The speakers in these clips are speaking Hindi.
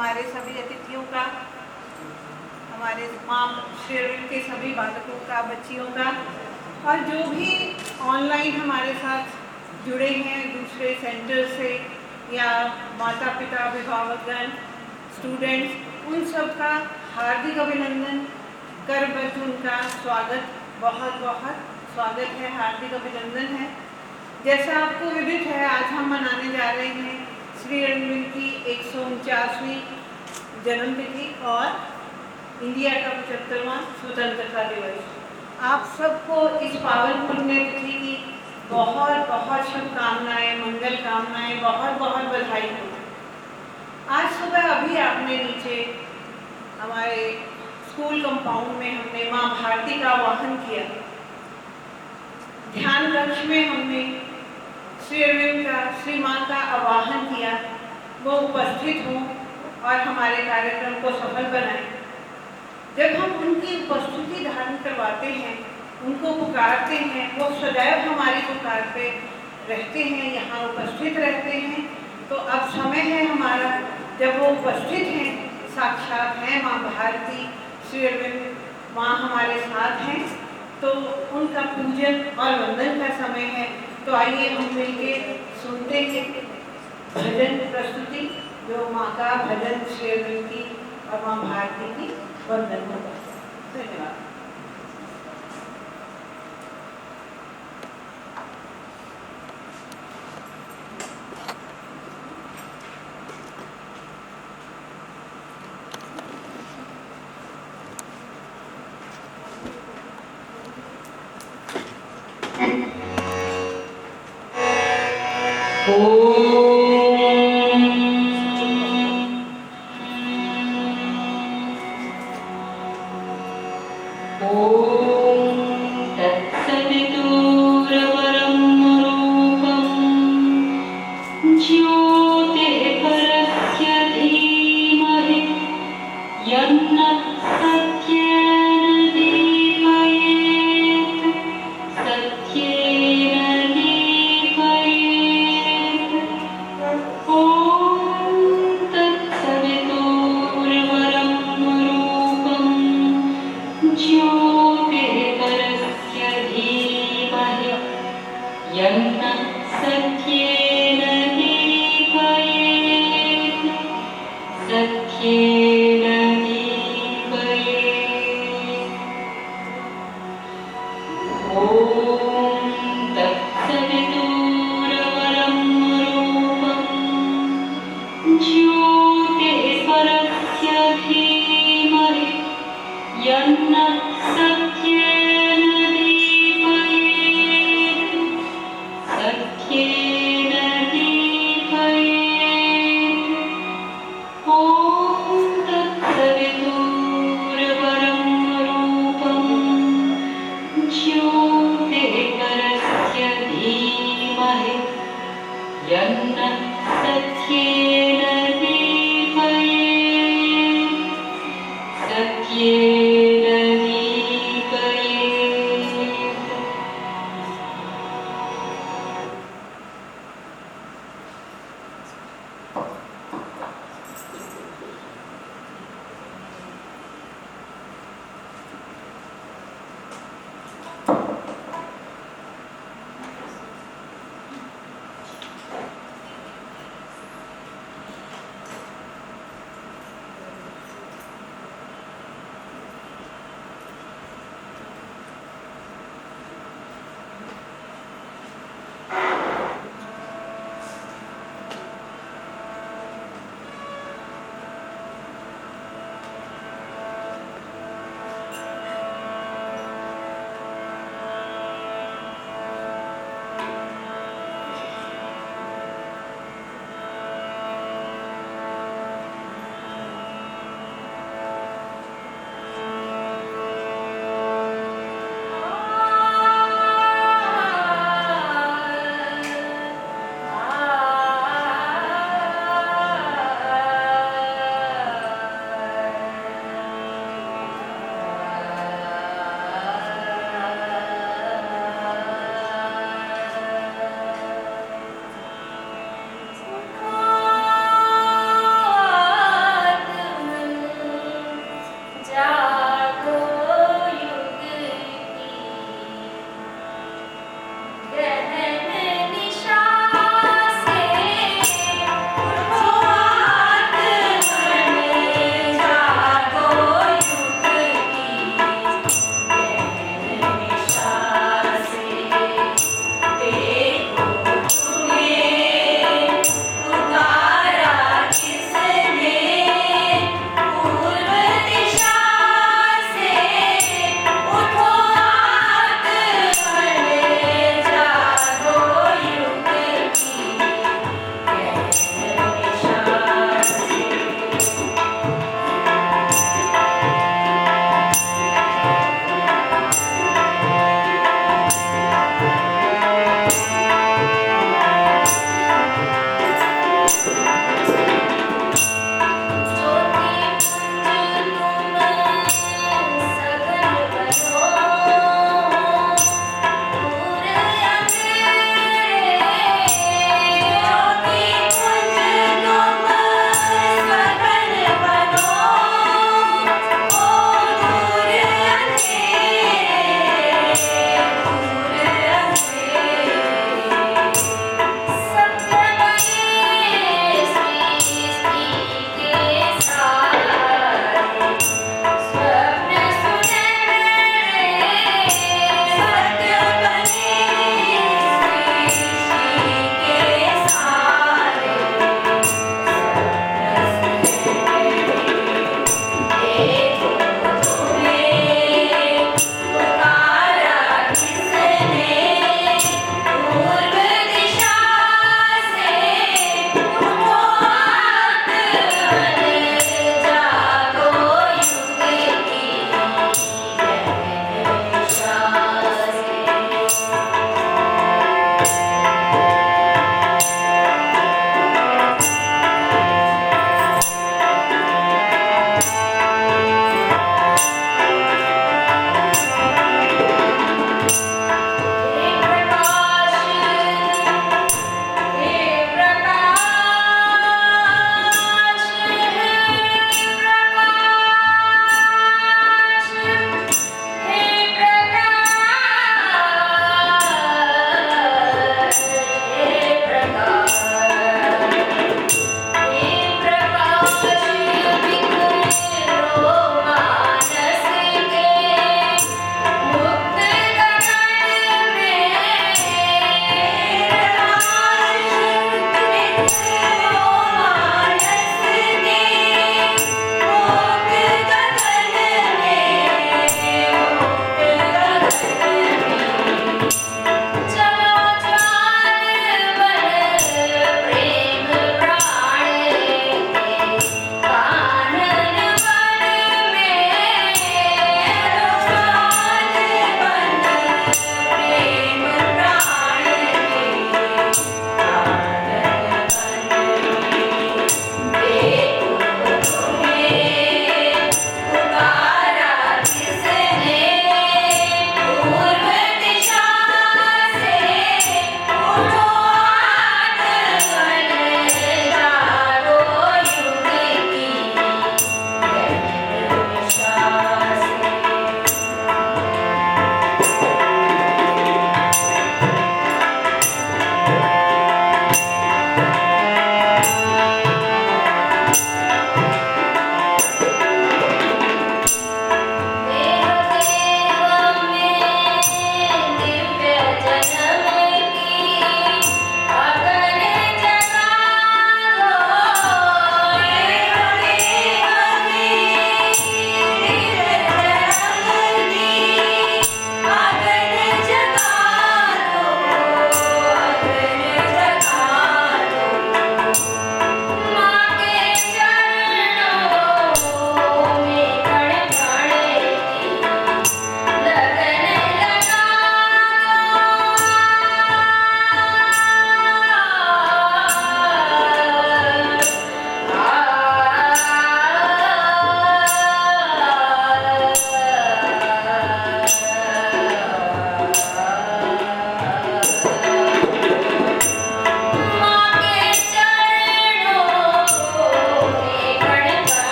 हमारे सभी अतिथियों का, हमारे माँ श्री अरविंद के सभी बालकों का, बच्चियों का, और जो भी ऑनलाइन हमारे साथ जुड़े हैं दूसरे सेंटर से या माता पिता, अभिभावकगण, स्टूडेंट्स, उन सब का हार्दिक अभिनंदन करबद्ध उनका स्वागत, बहुत बहुत स्वागत है, हार्दिक अभिनंदन है। जैसा आपको विदित है, आज हम मनाने जा रहे हैं श्री अरविंद की 149वीं जन्मतिथि और इंडिया का 75वां स्वतंत्रता दिवस। आप सबको इस पावन पुण्य तिथि की बहुत बहुत शुभकामनाएं, मंगल कामनाएं, बहुत बहुत बधाई हो। आज सुबह अभी आपने नीचे हमारे स्कूल कंपाउंड में हमने माँ भारती का आवाहन किया। ध्यान कक्ष में हमने श्री अरविंद का, श्री माँ का आवाहन किया, वो उपस्थित हों और हमारे कार्यक्रम को सफल बनाएं। जब हम उनकी उपस्थिति धारण करवाते हैं, उनको पुकारते हैं, वो सदैव हमारी पुकार पे रहते हैं, यहाँ उपस्थित रहते हैं। तो अब समय है हमारा, जब वो उपस्थित हैं, साक्षात हैं माँ भारती, श्री अरविंद माँ हमारे साथ हैं, तो उनका पूजन और वंदन का समय है। तो आइए हम मिलके सुनते हैं भजन प्रस्तुति, जो माँ का भजन श्री अरविंद की और माँ भारती की वंदन होगा। धन्यवाद। सत्येन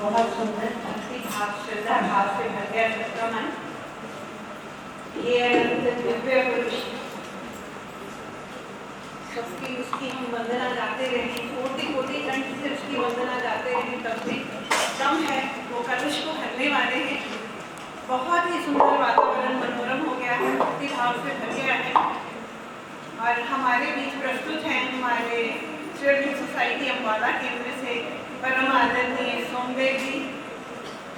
बहुत सुंदर भक्ति भाव श्रद्धा भाव से भर गया सबका मन। ये दिव्य पुरुष सबकी उसकी हम वंदना गाते रहे, कोटि कोटि कंठ से उसकी वंदना गाते रहे, तब भी कम है। वो कलुष को हरने वाले हैं। बहुत ही सुंदर वातावरण मनोरम हो गया है, भक्ति भाव से भर गया है। और हमारे बीच प्रस्तुत हैं हमारे श्री सोसाइटी अम्बाला केंद्र से परम आदरणीय सोमदेव जी।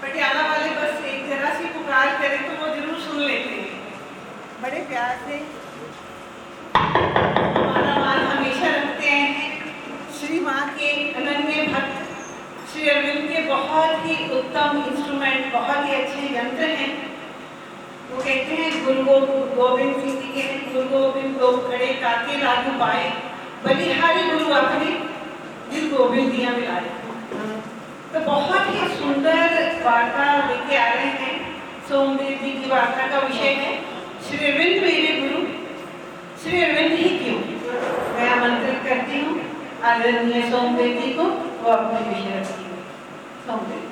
पटियाला वाले बस एक जरा सी पुकार करें तो वो जरूर सुन लेते हैं। बड़े प्यार से हमारा मान हमेशा रखते हैं। श्री माँ के अनन्य भक्त श्री अरविंद के बहुत ही उत्तम इंस्ट्रूमेंट, बहुत ही अच्छे यंत्र हैं। वो कहते हैं गुरु गोविंद सिंह जी के गुरु गोविंद दो खड़े काके लागू पाए, बलिहारी गुरु अपने दिल गोविंद दिया मिलाए। तो बहुत ही सुंदर वार्ता लेके आ रहे हैं। सोमदेव जी की वार्ता का विषय है श्री अरविंद मेरे गुरु, श्री अरविंद ही क्यों। मैं आमंत्रित करती हूँ आदरणीय सोमदेव जी को, वो अपने विषय रखती हूँ। सोमदेव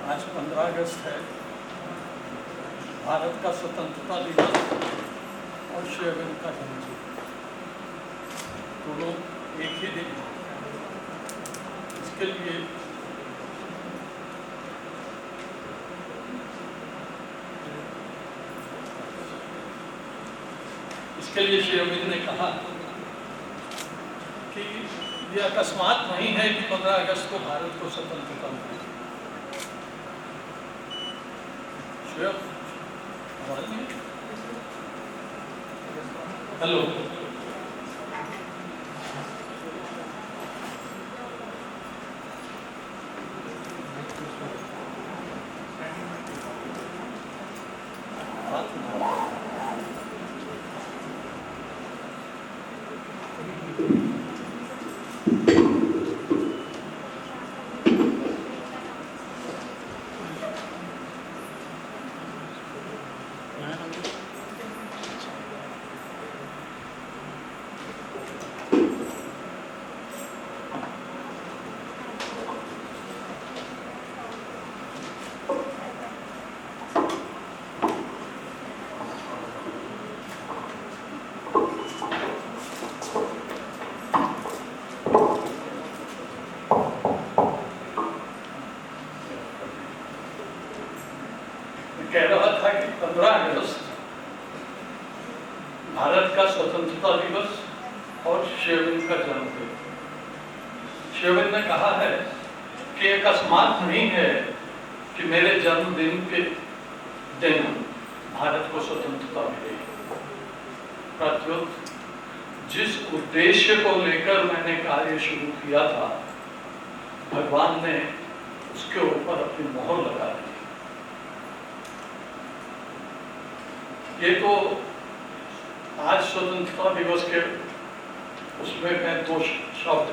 आज 15 अगस्त है, भारत का स्वतंत्रता दिवस और श्री अरविंद का जन्मदिन, दोनों एक ही दिन। इसके लिए श्री अरविंद ने कहा कि यह अकस्मात नहीं है कि 15 अगस्त को भारत को स्वतंत्रता मिली। हेलो, कह रहा था कि 15 अगस्त भारत का स्वतंत्रता दिवस और श्री अरविंद का जन्मदिन। श्री अरविंद ने कहा है कि अकस्मात नहीं है कि मेरे जन्मदिन के दिन भारत को स्वतंत्रता मिली। प्रत्युत जिस उद्देश्य को लेकर मैंने कार्य शुरू किया था, भगवान ने उसके ऊपर अपनी मोहर लगा दी। ये तो आज स्वतंत्रता दिवस के उसमें मैं 2 शब्द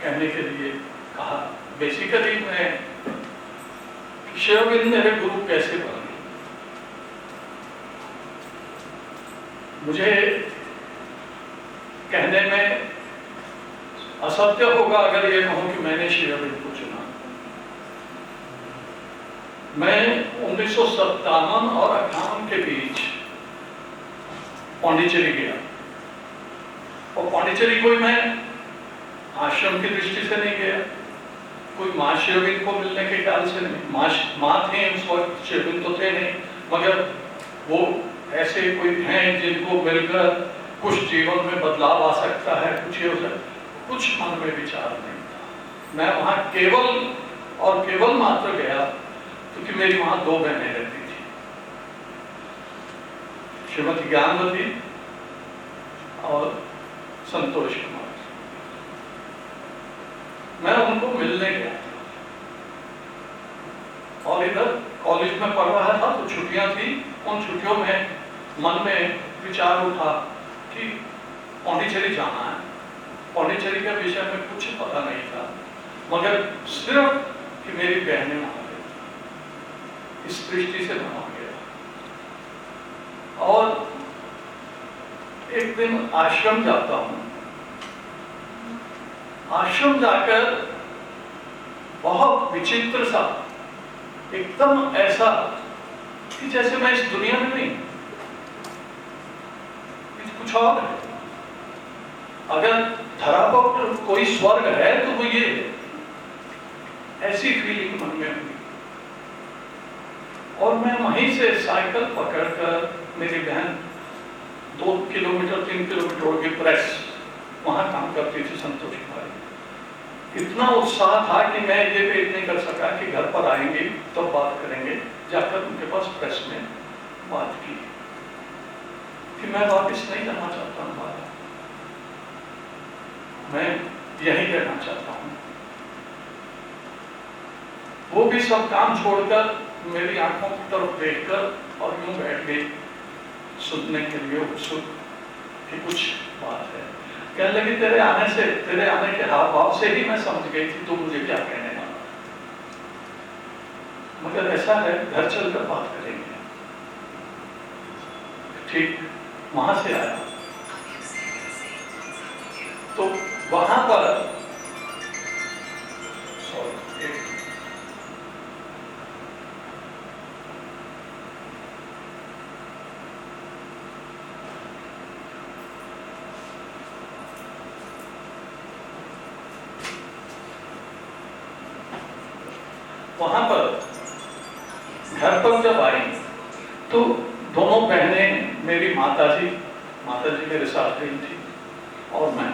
कहने के लिए कहा। बेसिकली मैं श्री अरविंद मेरे गुरु कैसे बने। मुझे कहने में असत्य होगा अगर ये कहूं कि मैंने श्री अरविंद को चुना। मैं 1957 और 58 के बीच पांडिचेरी गया, और पांडिचेरी कोई मैं आश्रम की दृष्टि से नहीं गया, कोई माँ श्री अरविंद को मिलने के ख्याल से नहीं। माँ थे उस वक्त, श्री अरविंद तो थे नहीं, मगर वो ऐसे कोई हैं जिनको मिलकर कुछ जीवन में बदलाव आ सकता है, कुछ ये हो सकता, कुछ मन में विचार नहीं था। मैं वहाँ केवल मात्र गया क्योंकि मेरी वहाँ 2 बहनें रहती थी, श्रीमती ज्ञानवती और संतोष कुमार। मैं उनको मिलने गया और इधर कॉलेज में पढ़ रहा था तो छुट्टियां थी। उन छुट्टियों में मन में विचार उठा कि पौंडीचेरी जाना है। पौंडीचेरी के विषय में कुछ पता नहीं था, मगर सिर्फ कि मेरी बहनें वहां गई, इस दृष्टि से मैं वहां गया। और एक दिन आश्रम जाता हूं। आश्रम जाकर बहुत विचित्र सा, एकदम ऐसा कि जैसे मैं इस दुनिया में नहीं, कुछ और है। अगर धरा पर कोई स्वर्ग है तो वो ये है। ऐसी फीलिंग मन में हुई और मैं वहीं से साइकिल पकड़कर, मेरी बहन 2 किलोमीटर 3 किलोमीटर की प्रेस वहां काम करती थी, संतोष भाई। इतना उत्साह था कि मैं ये वेट नहीं कर सका कि घर पर आएंगे तब तो बात करेंगे। जाकर उनके पास प्रेस में बात की कि मैं वापस नहीं जाना चाहता हूँ बाहर, मैं यही रहना चाहता हूँ। वो भी सब काम छोड़कर मेरी आंखों की तरफ देखकर और यूं बैठ गई सुनने के लिए उत्सुक कि कुछ बात है। कहने लगी, तेरे आने के हाव भाव से ही मैं समझ गई थी तू मुझे क्या कहने वाला, मगर ऐसा है घर चलकर बात करेंगे। ठीक वहां से आया तो वहां पर घर पर जब आई तो दोनों बहनें, मेरी माताजी मेरे साथ गई थी और मैं,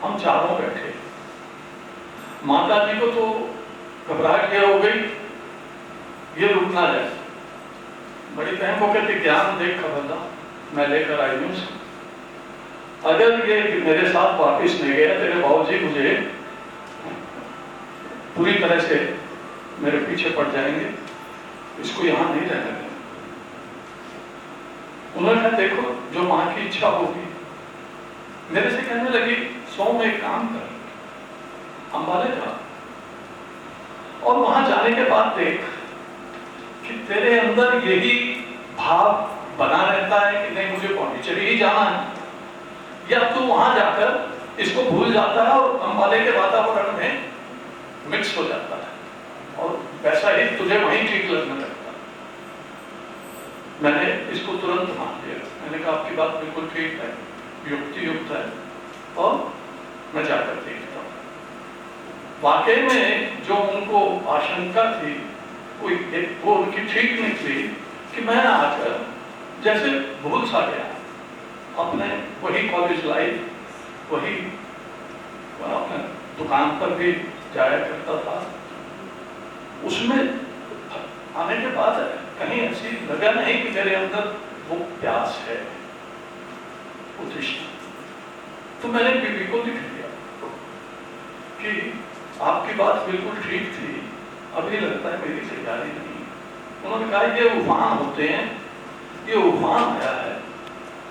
हम चारों बैठे। माताजी को तो घबराहट क्या हो गई, ये रुक ना जाए। बड़ी बहन को कहती, ज्ञान देख खबरदार, मैं लेकर आई हूँ, अगर ये मेरे साथ वापिस नहीं गया तेरे बाबूजी मुझे पूरी तरह से मेरे पीछे पड़ जाएंगे, इसको यहां नहीं रहने दें। उन्होंने कहा, देखो जो मां की इच्छा होगी। मेरे से कहने लगी, सो में एक काम कर, अंबाले जा और वहां जाने के बाद देख कि तेरे अंदर यही भाव बना रहता है कि नहीं मुझे पौंडीचेरी ही जाना है, या तू वहां जाकर इसको भूल जाता है और अंबाले के वातावरण में मिक्स हो जाता है और वैसा ही तुझे वहीं ठीक लगने लगता। मैंने इसको तुरंत मान लिया। मैंने कहा, आपकी बात बिल्कुल ठीक है, युक्ति युक्त है और मैं जाकर देखता हूँ। वाकई में जो उनको आशंका थी वो उनकी ठीक नहीं थी कि मैं आकर जैसे भूल सा गया अपने वही कॉलेज लाइफ, वही अपने दुकान पर भी जाया करता था। उसमें आने के बाद कहीं ऐसी लगा नहीं कि मेरे अंदर वो प्यास है, वो तृष्णा। तो मैंने बीबी को लिख दिया कि आपकी बात बिल्कुल ठीक थी, अभी लगता है मेरी तैयारी नहीं। उन्होंने कहा, ये उफान होते हैं, ये उफान आया है,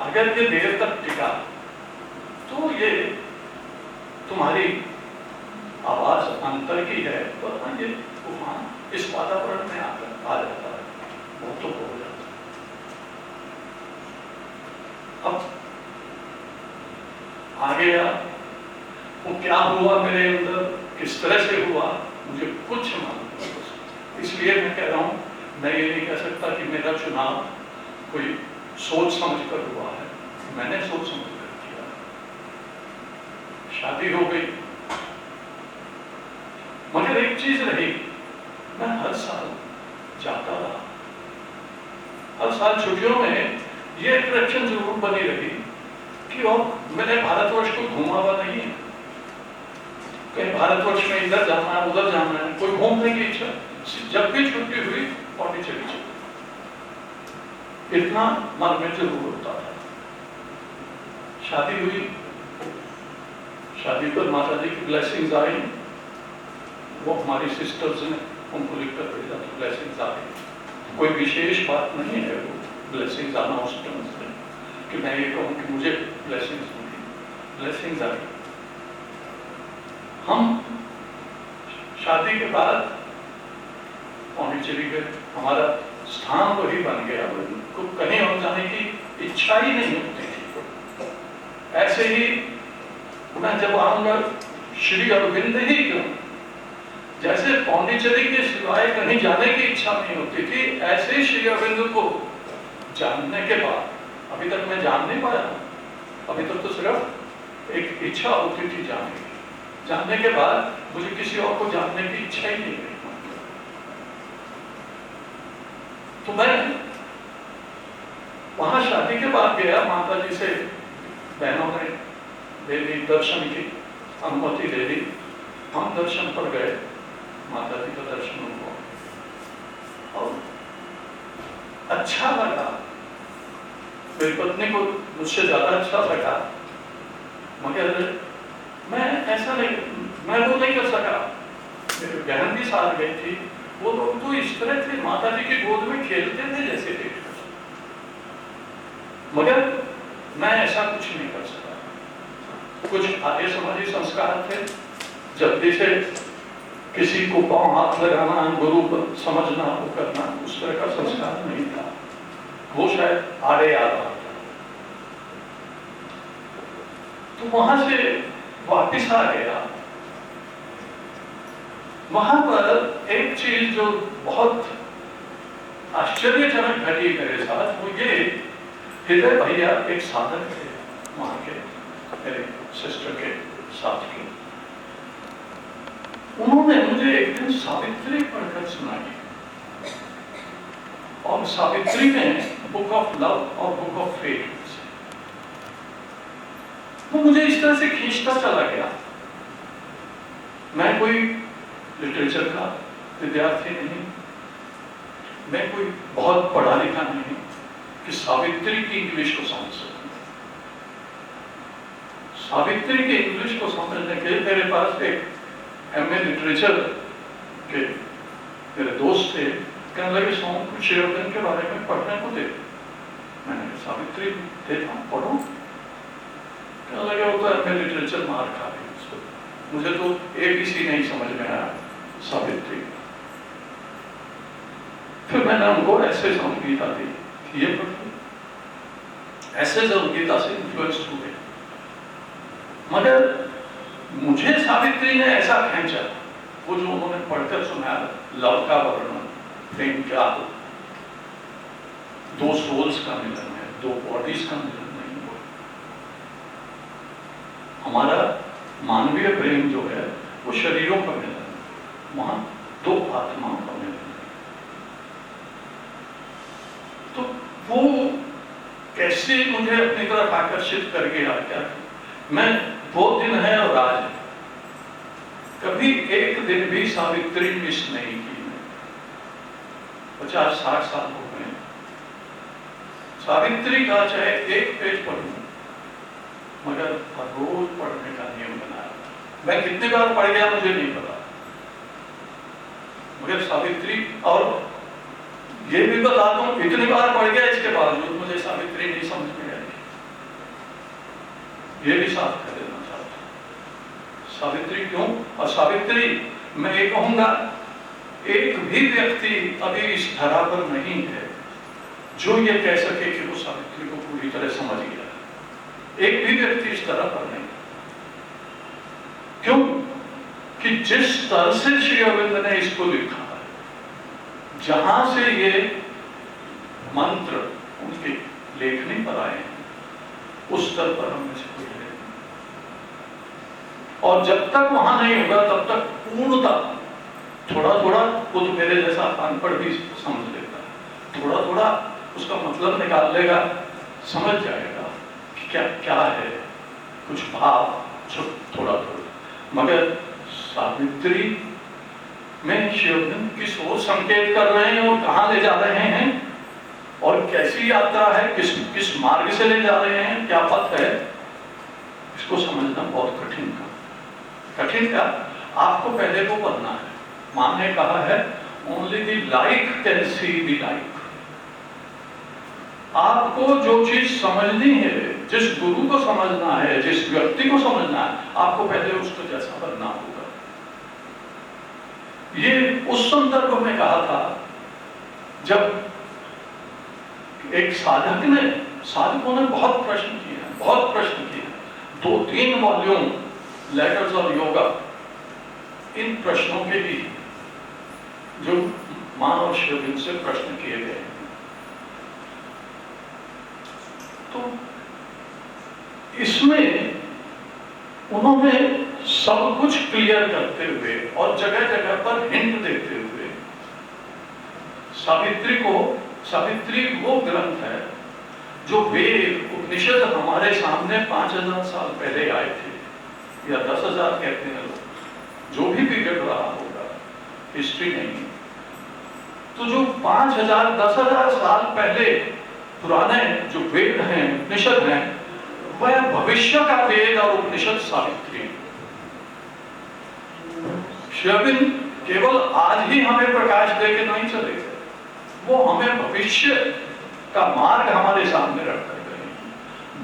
अगर ये देर तक टिका तो ये तुम्हारी आवाज अंतर की है, तो ये उफान इस वातावरण में आकर आ जाता है, वो तो हो जाता है। अब आ गया, वो क्या हुआ मेरे अंदर, किस तरह से हुआ, मुझे कुछ मालूम नहीं। इसलिए मैं कह रहा हूं, मैं ये नहीं कह सकता कि मेरा चुनाव कोई सोच समझ कर हुआ है, मैंने सोच समझ कर किया। शादी हो गई, मगर एक चीज रही, मैं हर साल जाता रहा। हर साल छुट्टियों में ये अट्रैक्शन जरूर बनी रही कि मैंने भारतवर्ष को घूमा हुआ नहीं है, कहीं भारतवर्ष में इधर जाना है उधर जाना है, कोई घूमने की इच्छा। जब भी छुट्टी हुई पौंडीचेरी चली, इतना मन में जरूर होता था। शादी हुई, शादी पर माता जी की ब्लेसिंग्स आई वो हमारी सिस्टर्स ने उनको लिखकर भेजा तो ब्लेसिंग्स आ गई। कोई विशेष बात नहीं है वो ब्लेसिंग्स आना उस टाइम से कि मैं ये कहूँ कि मुझे ब्लेसिंग्स मिली, ब्लेसिंग्स आ गई। हम शादी के बाद पौंडीचेरी गए, हमारा स्थान वही बन गया, को कहीं और जाने की इच्छा ही नहीं होती थी। ऐसे ही मैं जब आऊंगा श्री अरविंद ही क्यों, जैसे पौंडीचेरी के सिवाय कहीं जाने की इच्छा नहीं होती थी, ऐसे ही श्री अरविंद को जानने के बाद, अभी तक मैं जान नहीं पाया, अभी तक तो सिर्फ एक इच्छा होती थी जानने की, जानने के बाद मुझे किसी और को जानने की इच्छा ही नहीं रही। तो मैं वहां शादी के बाद गया, माता जी से बहनों ने दे दी दर्शन की अनुमति दे दी, हम दर्शन पर गए, माता जी का दर्शन हुआ और अच्छा लगा। मेरी पत्नी को मुझसे ज्यादा अच्छा लगा, मगर मैं ऐसा नहीं, मैं वो नहीं कर सका। मेरी बहन भी साथ गई थी, वो लोग तो इस तरह थे, माता जी की गोद में खेलते थे जैसे थे, मगर मैं ऐसा कुछ नहीं कर सका। कुछ आर्य समाजी संस्कार थे, जल्दी से किसी को पांव हाथ लगाना, गुरु को समझना, वो करना, उस तरह का संस्कार नहीं था, वो शायद आड़े आ रहा था। तो वहां से वापिस आ गया। वहां पर एक चीज जो बहुत आश्चर्यजनक घटी मेरे साथ, वो ये, हृदय भैया एक साधक थे वहां के, मेरे सिस्टर के साथ के, उन्होंने मुझे एक दिन सावित्री पढ़कर सुनाई, और सावित्री में बुक ऑफ लव और बुक ऑफ फेट, वो मुझे इस तरह से खींचता चला गया। मैं कोई लिटरेचर का विद्यार्थी नहीं, मैं कोई बहुत पढ़ा लिखा नहीं कि सावित्री की इंग्लिश को समझ सकूं। सावित्री की इंग्लिश को समझने के लिए मेरे पास एक एमए लिटरेचर के मेरे दोस्त थे, कहने लगे सोम कुछ शेरविंद के बारे में पढ़ने को दे। मैंने सावित्री देखा, पढ़ो। कहने लगे होता है मैं लिटरेचर मार खा गई उसको, मुझे तो ABC नहीं समझ में आया सावित्री। फिर मैंने उनको ऐसे गीता दी, ये पढ़ो। ऐसे गीता से इन्फ्लुएंस हुए, मगर मुझे सावित्री ने ऐसा खींचा, वो जो उन्होंने पढ़कर सुनाया, लव का वर्णन, प्रेम क्या हो, दो सोल्स का मिलन है, दो बॉडीज का मिलन नहीं हो। हमारा मानवीय प्रेम जो है वो शरीरों का मिलन है, वहां दो आत्माओं का मिलन है। तो वो कैसे मुझे अपनी तरफ आकर्षित कर गया, क्या मैं वो दिन है और आज है, कभी एक दिन भी सावित्री मिस नहीं की। 50-60 साल हो गए, सावित्री का चाहे एक पेज पढ़ूं, मगर रोज पढ़ने का नियम बनाया। मैं कितनी बार पढ़ गया मुझे नहीं पता, मगर सावित्री, और ये भी बता दूं, इतनी बार पढ़ गया, इसके बावजूद मुझे सावित्री नहीं समझ में आई। ये भी साफ कर देना चाहता हूं। सावित्री क्यों? और सावित्री, मैं ये कहूंगा, एक भी व्यक्ति अभी इस धरा पर नहीं है जो ये कह सके कि वो सावित्री को पूरी तरह समझ गया। एक भी व्यक्ति इस तरह पर नहीं। क्यों? कि जिस तरह से श्री अरविंद ने इसको लिखा है, जहां से ये मंत्र उनके लेखनी पर आए हैं, उस स्तर पर हमने से कोई है। और जब तक वहां नहीं होगा तब तक पूर्णता, थोड़ा थोड़ा वो तो मेरे जैसा अनपढ़ भी समझ लेता है, थोड़ा थोड़ा उसका मतलब निकाल लेगा, समझ जाएगा कि क्या क्या है, कुछ भाव थोड़ा थोड़ा। मगर सावित्री में श्री अरविंद किस ओर संकेत कर रहे हैं और कहां ले जा रहे हैं, और कैसी यात्रा है, किस मार्ग से ले जा रहे हैं, क्या पथ है, इसको समझना बहुत कठिन का। कठिन का आपको पहले को पढ़ना है, माँ ने कहा है only the like can see the like. आपको जो चीज समझनी है, जिस गुरु को समझना है, जिस व्यक्ति को समझना है, आपको पहले उसको जैसा बनना होगा। ये उस संदर्भ में कहा था जब एक साधकों ने बहुत प्रश्न किए हैं, 2-3 वॉल्यूम लेटर्स ऑफ योगा इन प्रश्नों के लिए जो मानव शिविर से प्रश्न किए गए। तो इसमें उन्होंने सब कुछ क्लियर करते हुए और जगह जगह पर हिंट देते हुए सावित्री वो ग्रंथ है जो वेद उपनिषद हमारे सामने 5000 साल पहले आए थे, या 10,000 कहते हैं लोग, जो भी पीरियड रहा होगा, हिस्ट्री नहीं। तो जो 5000 10,000 साल पहले पुराने जो वेद हैं, उपनिषद हैं, वह भविष्य का वेद और उपनिषद सावित्री। श्री अरविंद केवल आज ही हमें प्रकाश दे के नहीं चले गए, वो हमें भविष्य का मार्ग हमारे सामने रख कर गए।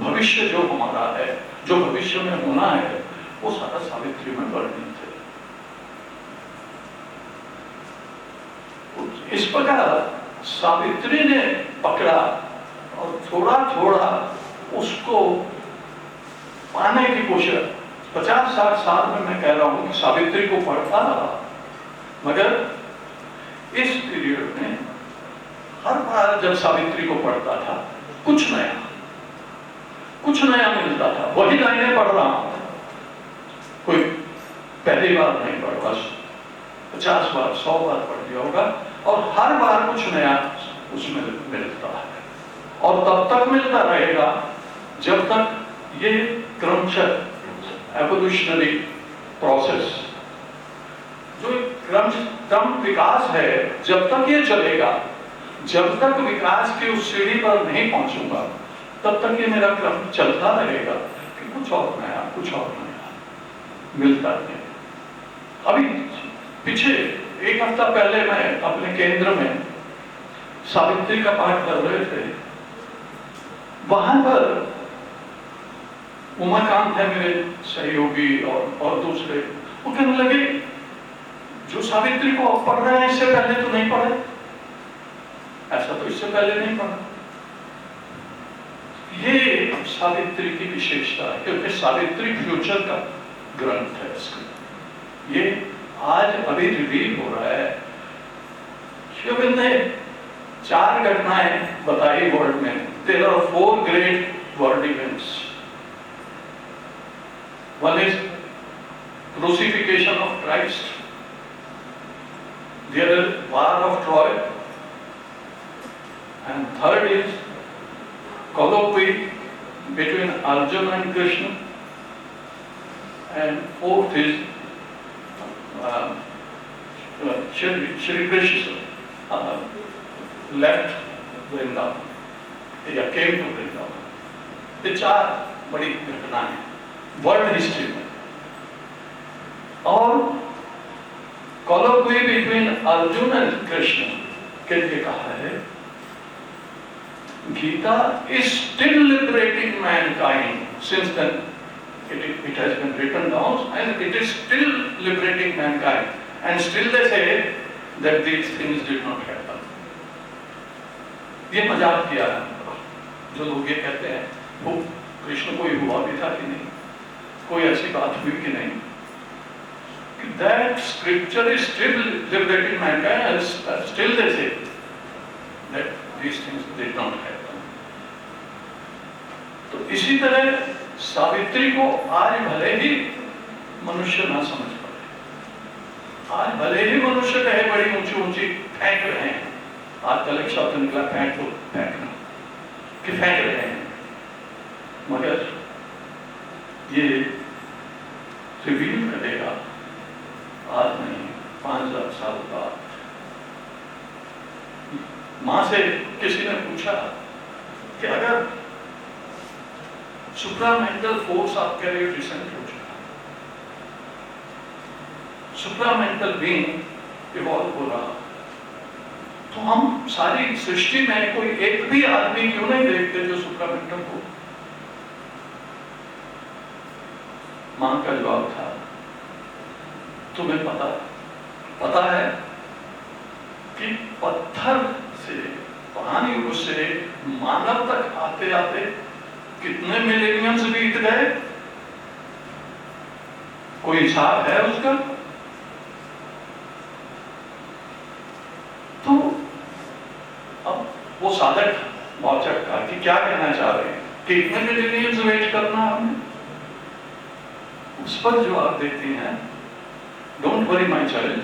भविष्य जो हमारा है, जो भविष्य में होना है, वो सारा सावित्री में वर्णित है। इस प्रकार सावित्री ने पकड़ा और थोड़ा थोड़ा उसको पाने की कोशिश। 50-60 साल में मैं कह रहा हूं कि सावित्री को पढ़ता रहा, मगर इस पीरियड में हर बार जब सावित्री को पढ़ता था कुछ नया मिलता था। वही लाइनें पढ़ रहा हूं, कोई पहली बार नहीं पढ़, बस 50 बार 100 बार पढ़ दिया होगा, और हर बार कुछ नया उसमें मिलता है। और तब तक मिलता रहेगा जब तक ये क्रमशः एवोल्यूशनरी प्रोसेस, जो क्रम विकास है, जब तक ये चलेगा, जब तक विकास की उस सीढ़ी पर नहीं पहुंचूंगा, तब तक ये मेरा क्रम चलता रहेगा कि कुछ और नया मिलता रहेगा। अभी पीछे 1 हफ्ता पहले मैं अपने केंद्र में सावित्री का पाठ कर रहे थे। वहां पर उमाकांत है मेरे सहयोगी और दूसरे, वो कहने लगे जो सावित्री को अब पढ़ रहे हैं इससे पहले तो नहीं पढ़े, ऐसा तो इससे पहले नहीं पढ़ा। ये सावित्री की विशेषता है, क्योंकि सावित्री फ्यूचर का ग्रंथ है इसका। ये आज अभी रिवील हो रहा है। शिवबिंद ने 4 घटनाएं बताई वर्ल्ड में। There are 4 great world events. One is crucifixion of Christ. The other war of Troy. And third is colloquy between Arjuna and Krishna. And fourth is Shri Krishna left Vrindavan, या came to Vrindavan. ये 4 बड़ी घटनाएं वर्ल्ड हिस्ट्री में। और colloquy between Arjuna and Krishna के लिए कहा है, Gita is still liberating mankind. Since then, it has been written down, and it is still liberating mankind. And still they say that these things did not happen. ये मजाक किया है जो लोग ये कहते हैं वो कृष्ण कोई हुआ भी था कि नहीं, कोई ऐसी बात हुई कि नहीं। That scripture is still liberating mankind, and still they say that these things did not happen. तो इसी तरह सावित्री को आज भले ही मनुष्य ना समझ पाए, आज भले ही मनुष्य कहे बड़ी ऊंची ऊंची फेंक रहे हैं, आजकल एक शब्द निकला फेंकना कि फेंक रहे हैं, मगर ये रिवील करेगा आज नहीं 5000 साल बाद। मां से किसी ने पूछा कि अगर सुप्रामेंटल फोर्स आपके लिए डिसेंट हो चुका, सुप्रामेंटल बीइंग इवॉल्व हो रहा। तो हम सारी सृष्टि में कोई एक भी आदमी क्यों नहीं देखते जो सुप्रामेंटल को? मां का जवाब था, तुम्हें पता है कि पत्थर से, महान युग से मानव तक आते आते कितने मिलेनियम्स बीत गए? कोई हिसाब है उसका? तो अब वो साधक मौचक का कि क्या कहना चाह रहे हैं, कितने मिलेनियम्स वेट करना हमें? उस पर जवाब देती हैं, don't worry my child,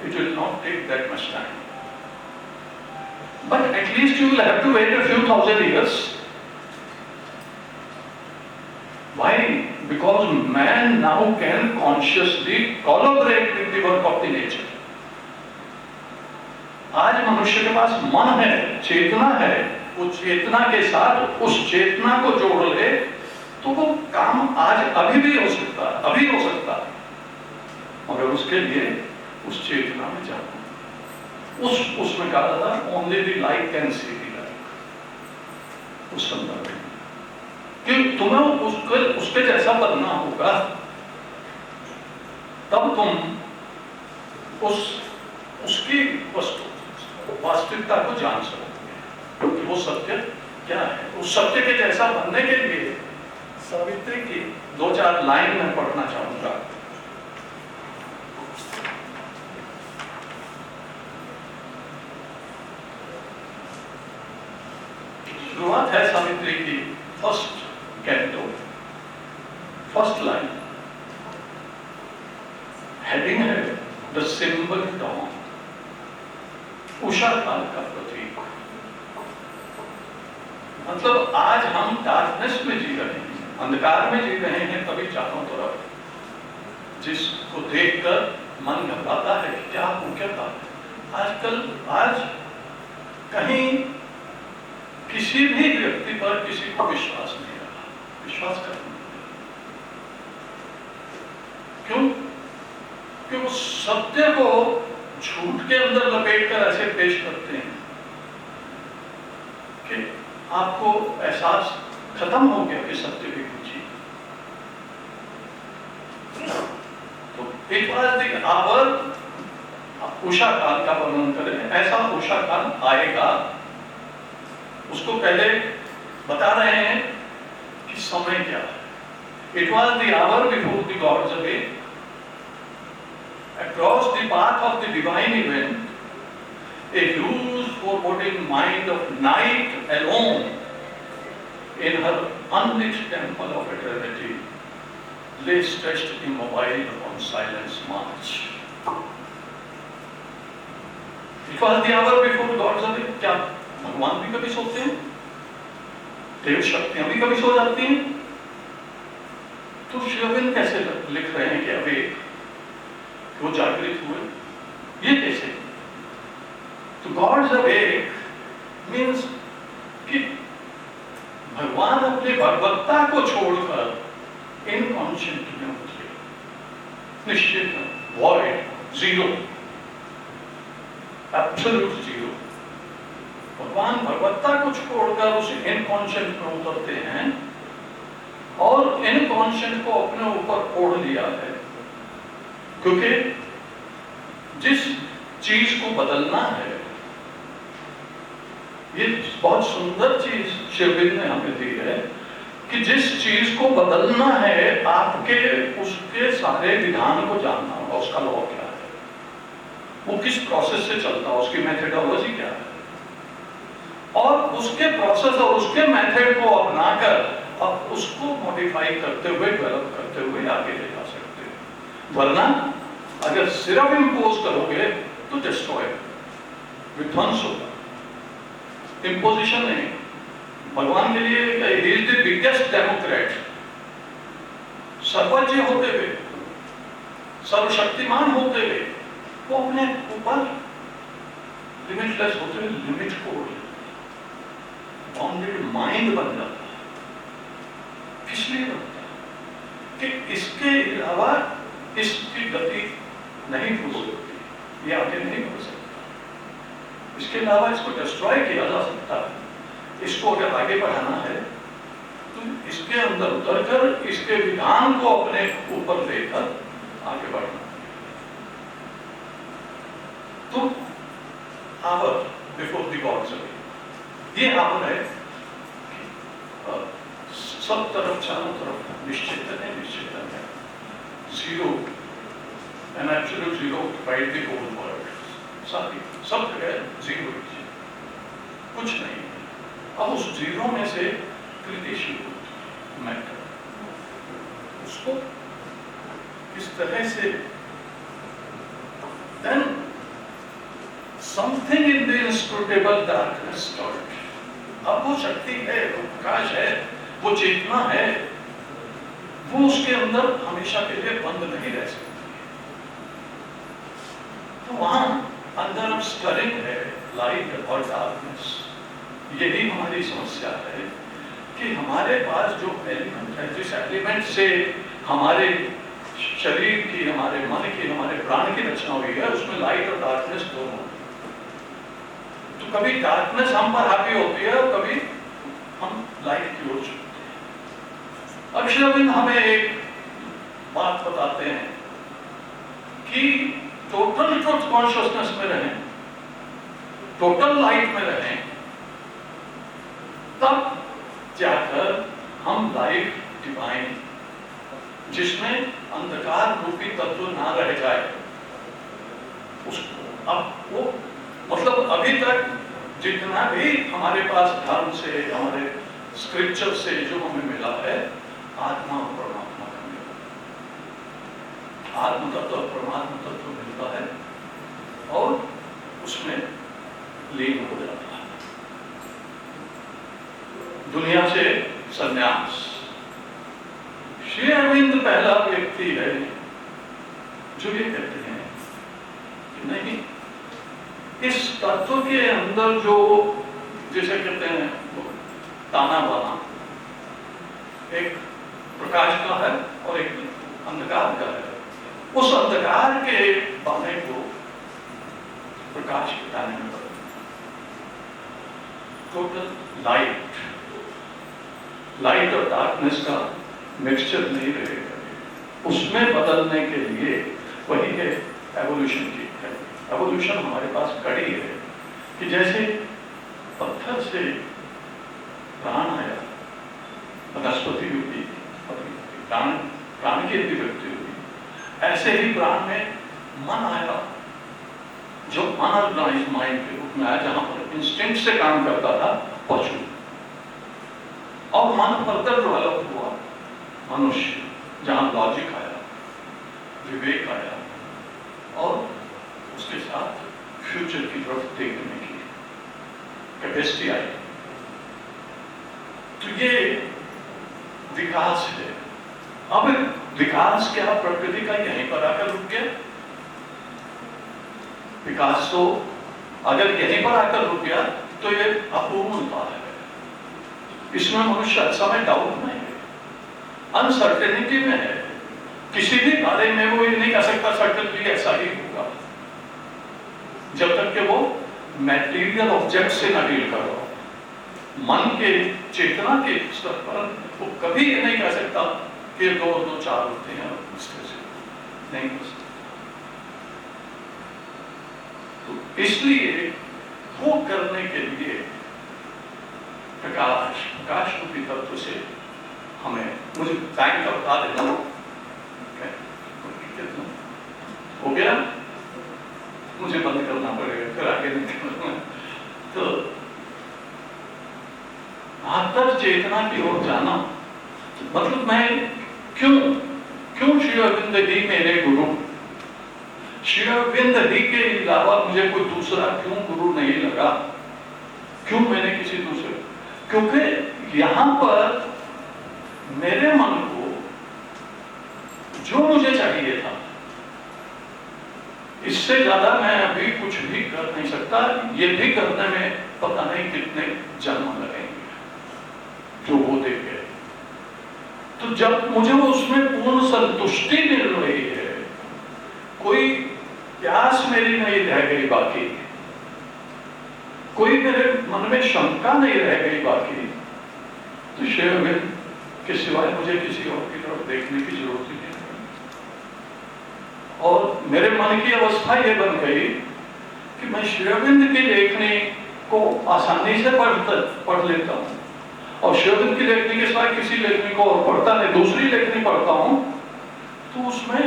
it will not take that much time, but at least you will have to wait a few thousand years. Why? Because man now can consciously collaborate with the work of the nature. आज मनुष्य के पास मन है, चेतना है, उस चेतना के साथ उस चेतना को जोड़ ले तो वो काम आज अभी भी हो सकता है, अभी हो सकता है, मगर उसके लिए उस चेतना में जाओ। उसमें कहा था only the light can see the light. उस संदर्भ में कि तुम्हें उसके जैसा बनना होगा, तब तुम उसकी वास्तविकता को जान सकोगे कि वो सत्य क्या है। उस सत्य के जैसा बनने के लिए सावित्री की 2-4 लाइन में पढ़ना चाहूंगा। शुरुआत है सावित्री की first canto, first line, heading है द सिंबल डॉन, उषा काल का प्रतीक। मतलब आज हम डार्कनेस में जी रहे हैं, अंधकार में जी रहे हैं, कभी चारों तरफ जिसको देखकर मन घबराता है कि क्या हो क्या था। आज कहीं किसी भी व्यक्ति पर किसी को विश्वास नहीं रहा, विश्वास करना। क्यों? क्योंकि वो सत्य को झूठ के अंदर लपेटकर ऐसे पेश करते हैं कि आपको एहसास खत्म हो गया कि सत्य भी कुछ ही। तो it was the our, Usha काल का वर्णन करें, ऐसा उषा काल आएगा। उसको पहले बता रहे हैं कि समय क्या है। It was the our before the God's away, across the path of the divine event, a huge foreboding mind of night alone in her unlit temple of eternity lay stretched immobile on silence march. It was the hour before God's away. क्या भगवान भी कभी सोते हैं? देव शक्तियां भी कभी सो जाती हैं? तो श्री अरविंद कैसे लिख रहे हैं कि अभी वो जागृत हुए? ये कैसे? तो गॉड्स अवेक मीन्स कि भगवान अपनी भगवत्ता को छोड़कर इनकॉन्शियंट में उतरे, निश्चित, वॉइड, जीरो, एब्सोल्यूट जीरो। भगवान भगवत्ता को छोड़कर उस इनकॉन्शियंट में उतरते हैं और इनकॉन्शियंट को अपने ऊपर ओढ़ लिया है, क्योंकि जिस चीज को बदलना है, ये बहुत सुंदर चीज शिवबिंद ने हमें दी है कि जिस चीज को बदलना है आपके उसके सारे विधान को जानना होगा, उसका लॉ क्या है, वो किस प्रोसेस से चलता है, उसकी मेथडोलॉजी क्या है, और उसके प्रोसेस और उसके मेथड को अपनाकर आप उसको मॉडिफाई करते हुए, डेवलप करते हुए आगे ले जा सकते हैं। वरना अगर सिर्फ इम्पोज करोगे तो डिस्ट्रॉय, विध्वंस होगा। इम्पोजिशन नहीं, भगवान के लिए he is the biggest Democrat, सर्वज्ञ होते हुए, सर्वशक्तिमान होते हुए, वो अपने ऊपर लिमिटलेस होते हुए लिमिट को बाउंडेड माइंड बन जाता है। इसलिए बनता है कि इसके अलावा इसकी गति नहीं हो सकती। ये आगे नहीं बढ़ सकता। इसके अलावा इसको डिस्ट्रॉय किया जा सकता है। इसको अगर आगे बढ़ाना है तो इसके अंदर उतरकर इसके विधान को अपने ऊपर लेकर आगे बढ़ना। तो आवर बिफोर द गॉड्स ये आवर है, सब तरफ चारों तरफ निश्चित है, zero an absolute zero right the whole world, सब जगह जीरो कुछ नहीं है। अब उस जीरो में से कृति मैटर उसको किस तरह से then something in the inscrutable darkness stirred। अब वो शक्ति है, वो प्रकाश है, वो चेतना है, वो उसके अंदर हमेशा के लिए बंद नहीं रह सकती। तो वहां अंदर अब स्टरिंग है, लाइट और डार्कनेस। यही हमारी समस्या है कि हमारे पास जो एलिमेंट है, जिस एलिमेंट से हमारे शरीर की, हमारे मन की, हमारे प्राण की रचना हुई है, उसमें लाइट और डार्कनेस दोनों। तो कभी डार्कनेस हम पर हावी होती है और कभी हम लाइट की ओर झुकते हैं। अब श्री अरविंद हमें एक बात बताते हैं कि टोटल ट्रुथ कॉन्शियसनेस में रहें, टोटल लाइट में रहें, तब जाकर हम लाइफ डिवाइन, जिसमें अंधकार रूपी तत्व ना रह जाए, उसको अब वो मतलब अभी तक जितना भी हमारे पास धर्म से, हमारे स्क्रिप्चर से जो हमें मिला है, आत्मा और परमात्मा का मिला, आत्म तत्व और परमात्मा तत्व मिलता है और उसमें लीन हो जाता है। दुनिया से संन्यास। श्री अरविंद पहला व्यक्ति है जो ये कहते हैं कि नहीं, इस तत्व के अंदर जो जैसे कहते हैं ताना बाना, एक प्रकाश का है और एक अंधकार का है। उस अंधकार के बाने को प्रकाश के ताने में बदल, टोटल लाइट और डार्कनेस का मिक्सचर नहीं रहेगा। उसमें बदलने के लिए वही है एवोल्यूशन की। एवोल्यूशन हमारे पास कड़ी है कि जैसे पत्थर से प्राण आया, वनस्पति हुई, प्राण की अभिव्यक्ति हुई, ऐसे ही प्राण में मन आया, जो अनऑर्गेनाइज्ड माइंड के रूप में आया, जहां पर इंस्टिंक्ट से काम करता था पशु, और मन फर्दर डेवलप हुआ मनुष्य, जहां लॉजिक आया, विवेक आया, और उसके साथ फ्यूचर की तरफ देखने की कैपेसिटी आई। तो ये विकास है। अब विकास क्या प्रकृति का यहीं पर आकर रुक गया? विकास तो अगर यहीं पर आकर रुक गया तो ये अपूर्णता है। इसमें मनुष्य अच्छा में डाउट नहीं है, अनसर्टेनिटी में है। किसी भी बारे में वो ये नहीं कह सकता सर्टेनली ऐसा ही होगा, जब तक कि वो मैटेरियल ऑब्जेक्ट से ना डील कर रहा हो। मन के चेतना के स्तर पर वो कभी ये नहीं कह सकता कि दो दो चार होते हैं, इस तरह से नहीं कर सकता। तो इसलिए वो करने के लिए प्रकाश रूपी तत्व से हमें, मुझे टाइम का बता देना हो गया, मुझे बंद करना पड़ेगा फिर आगे निकलना। तो आत्म चेतना की ओर जाना मतलब मैं क्यों श्री अरविंद ही मेरे गुरु, श्री अरविंद ही के अलावा मुझे कोई दूसरा क्यों गुरु नहीं लगा, क्यों मैंने किसी दूसरे, क्योंकि यहां पर मेरे मन को जो मुझे चाहिए था, इससे ज्यादा मैं अभी कुछ भी कर नहीं सकता। ये भी करने में पता नहीं कितने जन्म लगेंगे जो वो दे गए। तो जब मुझे वो उसमें पूर्ण संतुष्टि मिल रही है, कोई प्यास मेरी नहीं रह गई बाकी, कोई मेरे मन में शंका नहीं रह गई बाकी, तो श्री अरविंद के सिवाय मुझे किसी और की तरफ देखने की जरूरत ही नहीं है। और मेरे मन की अवस्था यह बन गई कि मैं श्री अरविंद की लेखनी को आसानी से पढ़ लेता हूँ, और श्री अरविंद की लेखनी के सिवाय किसी लेखनी को और पढ़ता नहीं, दूसरी लेखनी पढ़ता हूँ तो उसमें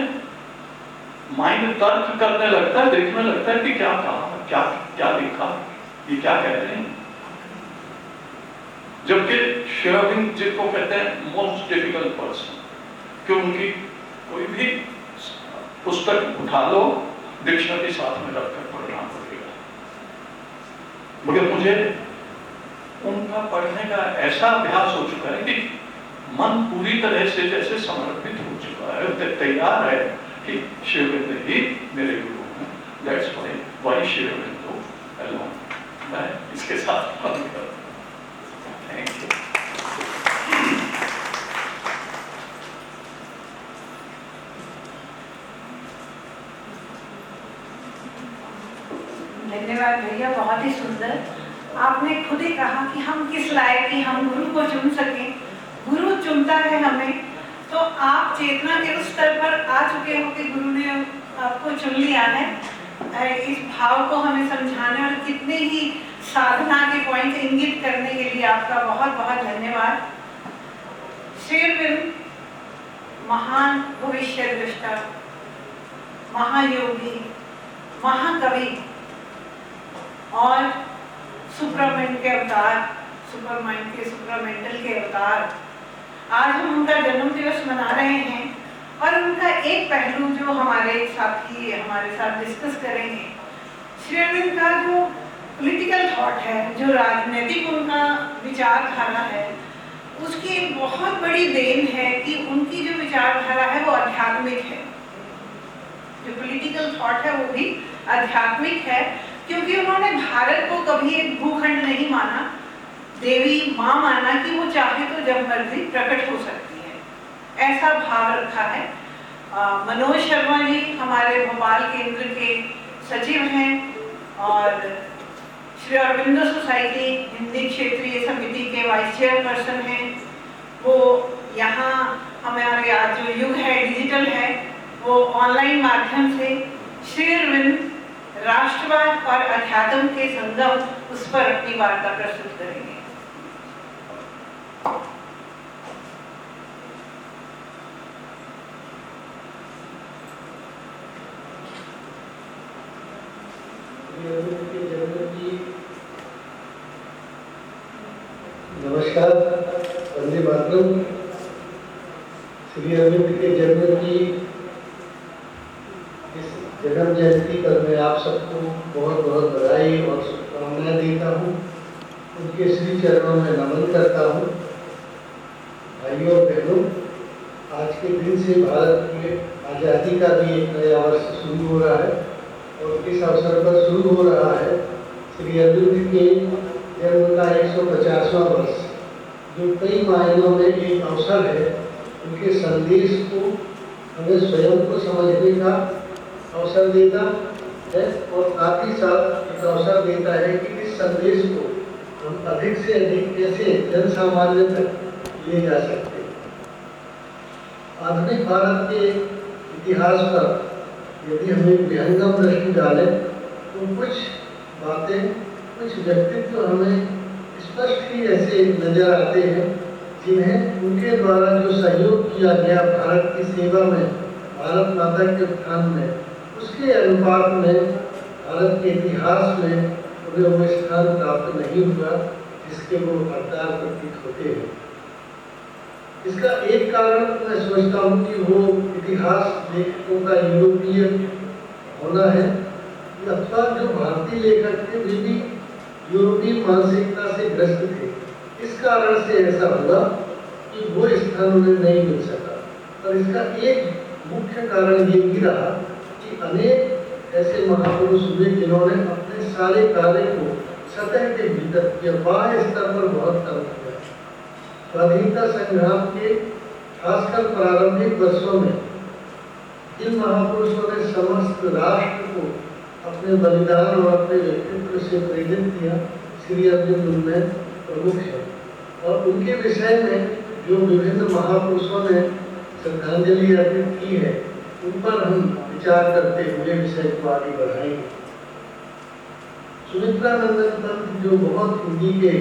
माइंड तर्क करने लगता है, देखने लगता है कि क्या कहा, क्या लिखा, ये क्या कहते हैं। जबकि श्री अरविंद जिनको कहते हैं मोस्ट डिफिकल्ट पर्सन, कि उनकी कोई भी पुस्तक उठा लो, डिक्शनरी साथ में रखकर पढ़ना पड़ेगा। मगर मुझे उनका पढ़ने का ऐसा अभ्यास हो चुका है कि मन पूरी तरह से जैसे समर्पित हो चुका है, तैयार है कि श्री अरविंद ही मेरे गुरु हैं। That's why Shri Aurobindo alone. मैं इसके साथ बंद कर। Thank you. धन्यवाद भैया, बहुत ही सुंदर। आपने खुद ही कहा कि हम किस लायक कि हम गुरु को चुन सकें, गुरु चुनता है हमें। तो आप चेतना के उस स्तर पर आ चुके हो कि गुरु ने आपको चुन लिया है। इस भाव को हमें समझाने और कितने ही साधना के पॉइंट इंगित करने के लिए आपका बहुत बहुत धन्यवाद। श्री अरविंद महान भविष्य दृष्टा, महायोगी, महाकवि और सुपरमैन के अवतार, सुपरमाइंड के, सुपरमेंटल के अवतार। आज हम उनका जन्म दिवस मना रहे हैं और उनका एक पहलू जो हमारे साथी हमारे साथ डिस्कस करेंगे, श्री अरविंद का जो पॉलिटिकल थॉट है, जो राजनीतिक उनका विचारधारा है, उसकी एक बहुत बड़ी देन है कि उनकी जो विचारधारा है वो आध्यात्मिक है। जो पॉलिटिकल थॉट है वो भी आध्यात्मिक है, क्योंकि उन्होंने भारत को कभी एक भूखंड नहीं माना, देवी माँ माना कि वो चाहे तो जब मर्जी प्रकट हो सकती है, ऐसा भाव रखा है। मनोज शर्मा जी हमारे भोपाल केंद्र के सचिव हैं और श्री अरविंदो सोसाइटी हिंदी क्षेत्रीय समिति के वाइस चेयरपर्सन हैं। वो यहाँ हमारे आज जो युग है डिजिटल है, वो ऑनलाइन माध्यम से श्री अरविंद राष्ट्रवाद और अध्यात्म के संगम, उस पर अपनी वार्ता प्रस्तुत करेंगे। नमस्कार, वंदे मातरम। श्री अरविंद के जन्म की इस जन्म जयंती पर मैं आप सबको बहुत बहुत बधाई और शुभकामनाएं देता हूँ। उनके श्री चरणों में नमन करता हूँ। भाइयों और बहनों, आज के दिन से भारत की आज़ादी का भी एक नया वर्ष शुरू हो रहा है और इस अवसर पर शुरू हो रहा है श्री अरविंद के जन्म का 150वां वर्ष, जो कई मायनों में एक अवसर है उनके संदेश को हमें स्वयं को समझने का अवसर देता है और साथ ही साथ एक अवसर देता है कि इस संदेश को हम अधिक से अधिक कैसे जन सामान्य तक ले जा सकते हैं। आधुनिक भारत के इतिहास पर यदि हम एक विहंगम दृष्टि डालें तो कुछ बातें, कुछ व्यक्तित्व हमें स्पष्ट ही ऐसे नजर आते हैं जिन्हें उनके द्वारा जो सहयोग किया गया भारत की सेवा में, भारत माता के उत्थान में, उसके अनुपात में भारत के इतिहास में उन्हें वो स्थान प्राप्त नहीं हुआ जिसके वो हकदार प्रतीत होते हैं। इसका एक कारण मैं सोचता हूँ कि वो इतिहास लेखकों का यूरोपीय होना है, अथवा जो भारतीय लेखक थे वे भी यूरोपीय मानसिकता से ग्रस्त थे। इस कारण से ऐसा हुआ कि वो स्थान उन्हें नहीं मिल सका। और इसका एक मुख्य कारण ये भी रहा कि अनेक ऐसे महापुरुष हुए जिन्होंने अपने सारे कार्य को सतह के भीतर या बाह्य स्तर पर बहुत कम किया। स्वाधीनता संग्राम के खासकर प्रारंभिक वर्षों में जिन महापुरुषों ने समस्त राष्ट्र को अपने बलिदान और अपने व्यक्तित्व से प्रेरित किया, श्री अरविंद उनमें प्रमुख है। और उनके विषय में जो विभिन्न महापुरुषों ने श्रद्धांजलि अर्पित की है, उन पर हम विचार करते हुए विषय को आगे बढ़ाएंगे। सुमित्रानंदन पंत जो बहुत हिंदी के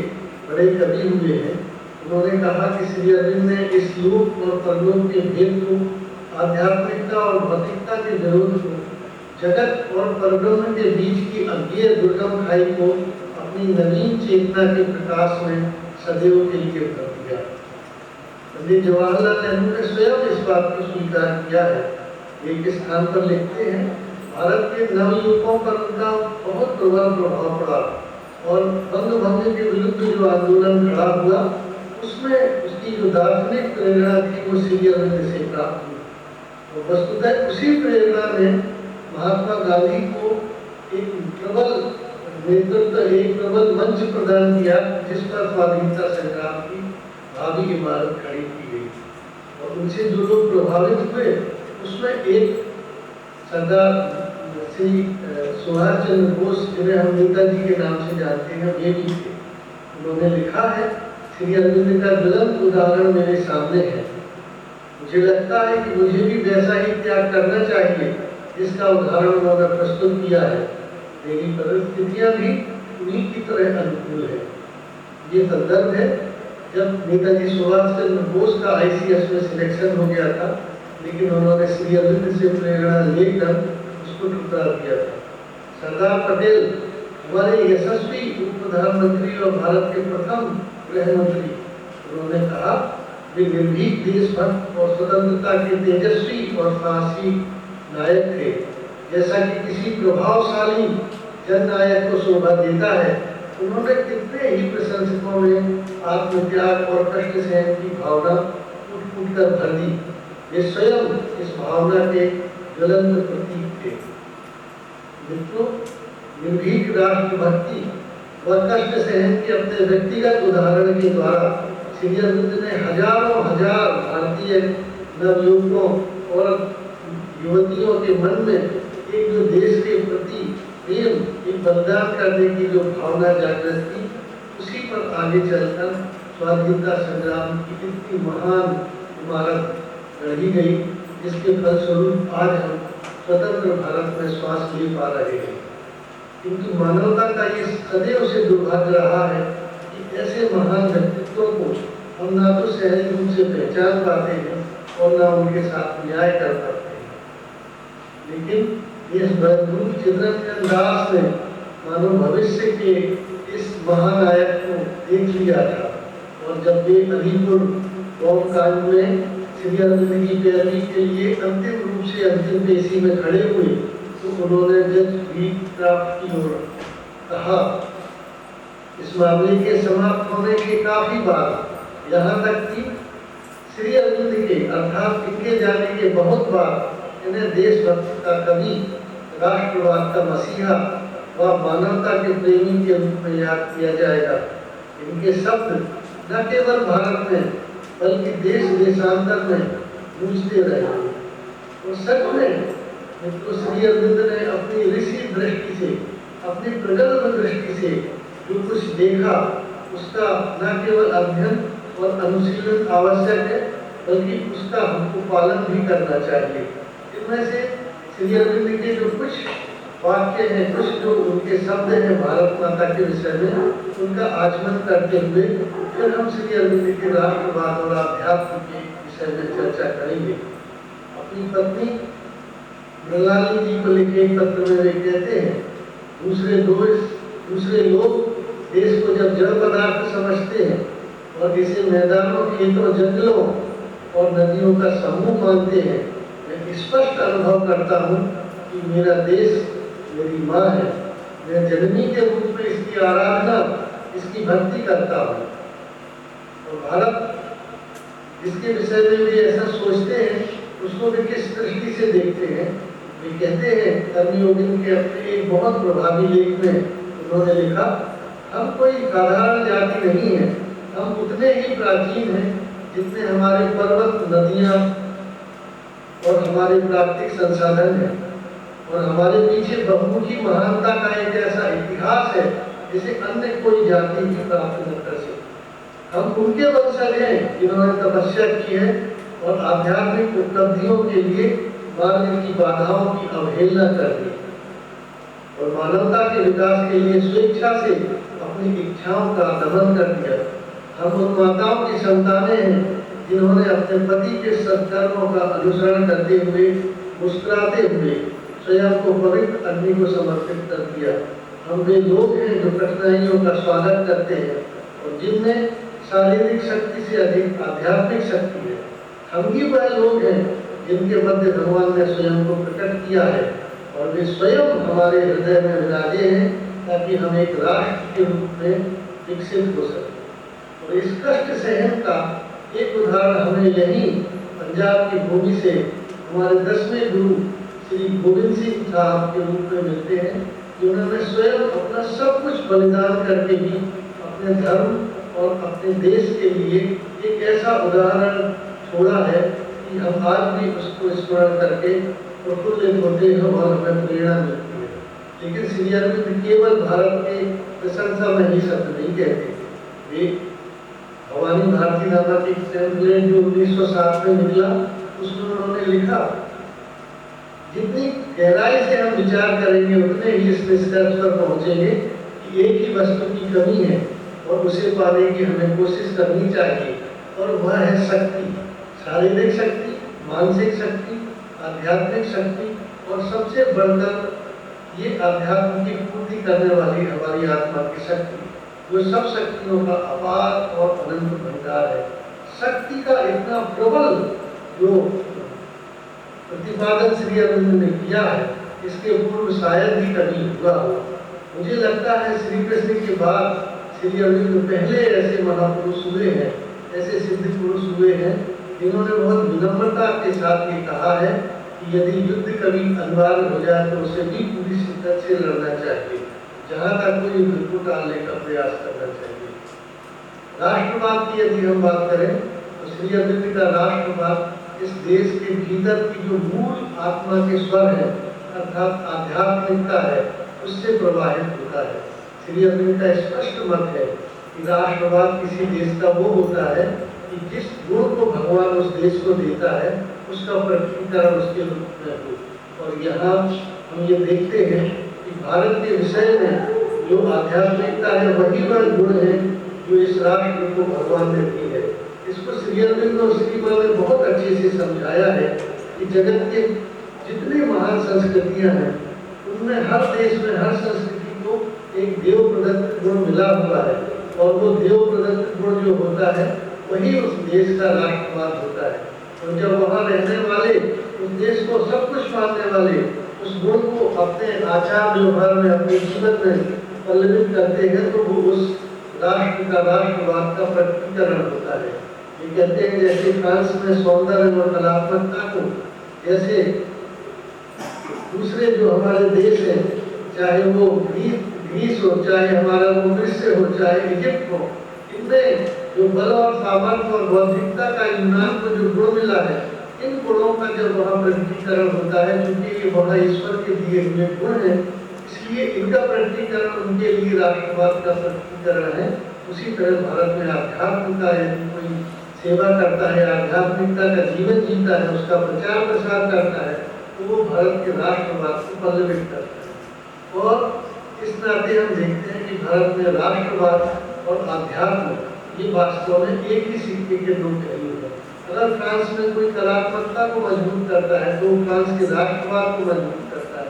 बड़े कवि हुए हैं, उन्होंने कहा कि श्री अरविंद ने इस लोक और परलोक के भेद को, आध्यात्मिकता और भौतिकता के विरोध को, जगत और परब्रह्म के बीच की अज्ञेय दुर्गम खाई को अपनी नवीन चेतना के प्रकाश में सदैव के लिए भर दिया। पंडित जवाहरलाल नेहरू ने स्वयं इस बात को स्वीकार किया है। एक स्थान पर लिखते हैं, भारत के नवयुवकों पर उनका बहुत प्रबल प्रभाव पड़ा और बंग भंग के विरुद्ध जो आंदोलन खड़ा हुआ, उसमें उसकी जो दार्शनिक प्रेरणा थी वो श्री अरविंद से प्राप्त हुई। तो वस्तुतः उसी प्रेरणा ने महात्मा गांधी को एक प्रबल नेतृत्व, एक प्रबल मंच प्रदान किया, जिस पर स्वाधीनता संग्राम की भावी इमारत खड़ी की गई। और उनसे जो लोग प्रभावित हुए, उसमें एक सरदार श्री सुभाष चंद्र बोस, जिन्हें हम नेताजी के नाम से जानते हैं, वे भी थे। उन्होंने लिखा है, श्री अरविंद का ज्वलंत उदाहरण मेरे सामने है। मुझे लगता है कि मुझे भी वैसा ही त्याग करना चाहिए जिसका उदाहरण उन्होंने प्रस्तुत किया है। मेरी परिस्थितियां भी उन्हीं की तरह अनुकूल है। ये संदर्भ है जब नेताजी सुभाष चंद्र बोस का ICS में सिलेक्शन हो गया था, लेकिन उन्होंने श्री अरविंद से प्रेरणा लेकर उसको ठुकरा दिया था। सरदार पटेल हमारे यशस्वी उप प्रधानमंत्री और भारत के प्रथम गृह मंत्री, उन्होंने कहा वे निर्भीक देशभक्त और स्वतंत्रता के तेजस्वी और साहसी नायक थे। जैसा कि किसी प्रभावशाली जननायक को शोभा देता है, उन्होंने कितने ही प्रशंसकों में आत्मत्याग और कष्ट सहन की भावना उठ कर भर दी। वे स्वयं इस भावना के ज्वलंत प्रतीक थे। मित्रों, निर्भीक राष्ट्रभक्ति व कष्ट सहन के अपने व्यक्तिगत उदाहरण के द्वारा श्री अरविंद ने हजारों हजार भारतीय नवयुवकों और युवतियों के मन में एक जो देश के प्रति प्रेम, एक बलिदान करने की जो भावना जागृत की, उसी पर आगे चलकर स्वाधीनता संग्राम की इतनी महान इमारत गढ़ी गई, जिसके फलस्वरूप आज हम स्वतंत्र भारत में श्वास ले पा रहे हैं। किंतु मानवता का ये सदैव से दुर्भाग्य रहा है कि ऐसे महान व्यक्तित्वों को हम ना तो सहज रूप से पहचान पाते हैं और ना उनके साथ न्याय कर पाते हैं। लेकिन इस बंधु चित्रंजन दास ने मानो भविष्य के इस महानायक को देख लिया था, और जब वे अलीपुर बॉम्ब कांड में श्री अरविंद की पैरवी के लिए अंतिम रूप से अंतिम पेशी में खड़े हुए, तो उन्होंने जज व्हीटक्राफ्ट की ओर कहा, इस मामले के समाप्त होने के काफी बाद, यहाँ तक कि श्री अरविंद के अर्थात इनके जाने के बहुत बाद इन्हें देशभक्ति का कवि, राष्ट्रवाद का मसीहा व मानवता के प्रेमी के रूप में याद किया जाएगा। इनके शब्द न केवल भारत में बल्कि देश देशांतर में गूंजते रहे। और सच में मित्रों, श्री अरविंद ने अपनी ऋषि दृष्टि से, अपनी प्रगल्भ दृष्टि से जो कुछ देखा, उसका न केवल अध्ययन और अनुशीलन आवश्यक है, बल्कि उसका हमको पालन भी करना चाहिए। इनमें से श्री अरविंद के जो कुछ वाक्य हैं, कुछ जो उनके शब्द हैं भारत माता के विषय में, उनका आचमन करते हुए फिर हम श्री अरविंद के राष्ट्रवाद और अध्यात्म के विषय में चर्चा करेंगे। अपनी पत्नी मृणालिनी जी को लिखे पत्र में वे कहते हैं, दूसरे लोग देश को जब जड़ पदार्थ समझते हैं और इसे मैदानों, खेतों, जंगलों और नदियों का समूह मानते हैं, मैं स्पष्ट अनुभव करता हूँ कि मेरा देश मेरी माँ है। मैं जननी के रूप में इसकी आराधना, इसकी भक्ति करता हूँ। और भारत, जिसके विषय में वे ऐसा सोचते हैं, उसको वे किस दृष्टि से देखते हैं। वे कहते हैं, कर्मयोगिनी के अपने एक बहुत प्रभावी लेख में उन्होंने लिखा, हम कोई साधारण जाति नहीं है, हम उतने ही प्राचीन हैं जितने हमारे पर्वत, नदियाँ, और हमारे प्राकृतिक संसाधन हैं, और हमारे पीछे बहुमुखी महानता का एक ऐसा इतिहास है जिसे अन्य कोई जाति भी प्राप्त न कर सकती। हम उनके वंशज हैं जिन्होंने तपस्या की है और आध्यात्मिक उपलब्धियों के लिए मार्ग की बाधाओं की अवहेलना कर दी और मानवता के विकास के लिए स्वेच्छा से अपनी इच्छाओं का दमन कर दिया। हम उन माताओं की संतानें हैं जिन्होंने अपने पति के सत्कर्मों का अनुसरण करते हुए मुस्कुराते हुए स्वयं को पवित्र अग्नि को समर्पित कर दिया। हम वे लोग हैं जो कठिनाइयों का स्वागत करते हैं और जिनमें शारीरिक शक्ति से अधिक आध्यात्मिक शक्ति है। हम ही वह लोग हैं जिनके मध्य भगवान ने स्वयं को प्रकट किया है और वे स्वयं हमारे हृदय में विराजे हैं ताकि हम एक राष्ट्र के रूप में विकसित हो सके। और इस कष्ट सहन का एक उदाहरण हमें यहीं पंजाब की भूमि से हमारे 10वें गुरु श्री गोविंद सिंह साहब के रूप में मिलते हैं, जिन्होंने स्वयं अपना सब कुछ बलिदान करके भी अपने धर्म और अपने देश के लिए एक ऐसा उदाहरण छोड़ा है कि हम आज भी उसको स्मरण करके प्रफुल्लित होते हैं और हमें प्रेरणा मिलती है। लेकिन श्री अरविंद केवल भारत के प्रशंसा में ही शब्द नहीं कहते। वे भवानी भारती नामक एक टेम्पलेट जो 1907 में निकला, उसमें उन्होंने लिखा, जितनी गहराई से हम विचार करेंगे उतने ही इस निष्कर्ष पर पहुंचेंगे कि एक ही वस्तु की कमी है और उसे पाने की हमें कोशिश करनी चाहिए, और वह है शक्ति। शारीरिक शक्ति, मानसिक शक्ति, आध्यात्मिक शक्ति और सबसे बढ़कर ये आध्यात्म की पूर्ति करने वाली हमारी आत्मा की शक्ति, जो सब शक्तियों का अपार और अनंत भंडार है। शक्ति का इतना प्रबल जो प्रतिपादन श्री अरविंद ने किया है, इसके पूर्व शायद ही कभी हुआ हो। मुझे लगता है श्री कृष्ण के बाद श्री अरविंद पहले ऐसे महापुरुष हुए हैं, ऐसे सिद्ध पुरुष हुए हैं जिन्होंने बहुत विनम्रता के साथ ये कहा है कि यदि युद्ध कभी अनिवार्य हो जाए तो उसे भी पूरी शिद्दत से लड़ना चाहिए, जहाँ तक कोई युद्ध को टालने का प्रयास करना चाहिए। राष्ट्रवाद की यदि हम बात करें तो श्री अरविंद का राष्ट्रवाद इस देश के भीतर की जो मूल आत्मा के स्वर है अर्थात आध्यात्मिकता है, उससे प्रभावित होता है। श्री अरविंद का स्पष्ट मत है कि राष्ट्रवाद किसी देश का वो होता है कि जिस गुण को भगवान उस देश को देता है उसका प्रकटीकरण उसके रूप में हो। और यहाँ हम ये देखते हैं कि भारत के विषय में जो आध्यात्मिकता है वही वह गुण है जो इस राष्ट्र को भगवान ने दी है। इसको श्री अरविंद और श्री मां ने बहुत अच्छे से समझाया है कि जगत के जितनी महान संस्कृतियां हैं उनमें हर देश में हर संस्कृति को एक देव प्रदत्त गुण मिला हुआ है, और वो देव प्रदत्त गुण जो होता है वही उस देश का राष्ट्रवाद होता है। और जब वहाँ रहने वाले उस देश को सब कुछ मानने वाले उस गुण को अपने आचार व्यवहार में अपने जीवन में पल्लवित करते हैं तो वो उस राष्ट्र का राष्ट्रवाद का प्रकटीकरण होता है। ये कहते हैं जैसे फ्रांस में सौंदर्य और कलात्मकता को, जैसे दूसरे जो हमारे देश हैं, चाहे वो ग्रीस हो, चाहे हमारा वो मिस्र हो, चाहे इजिप्ट हो, इनमें जो बल और सामर्थ्य और बौद्धिकता का यूनान को जो गुण मिला है, इन गुणों का जब वहाँ प्रकटीकरण होता है, क्योंकि वहाँ ईश्वर के दिए हुए गुण हैं, इसलिए इनका प्रकटीकरण उनके लिए राष्ट्रवाद का प्रकटीकरण है। उसी तरह भारत में आध्यात्म का यदि कोई सेवा करता है, आध्यात्मिकता का जीवन जीता है, उसका प्रचार प्रसार करता है, तो वो भारत के राष्ट्रवाद को पल्लवित करता है। और इस नाते हम देखते हैं कि भारत में राष्ट्रवाद और आध्यात्म ये वास्तव में एक ही सिक्के के दो पहलू हैं। अगर फ्रांस में कोई कलात्मकता को मजबूत करता है तो फ्रांस के राष्ट्रवाद को मजबूत करता है।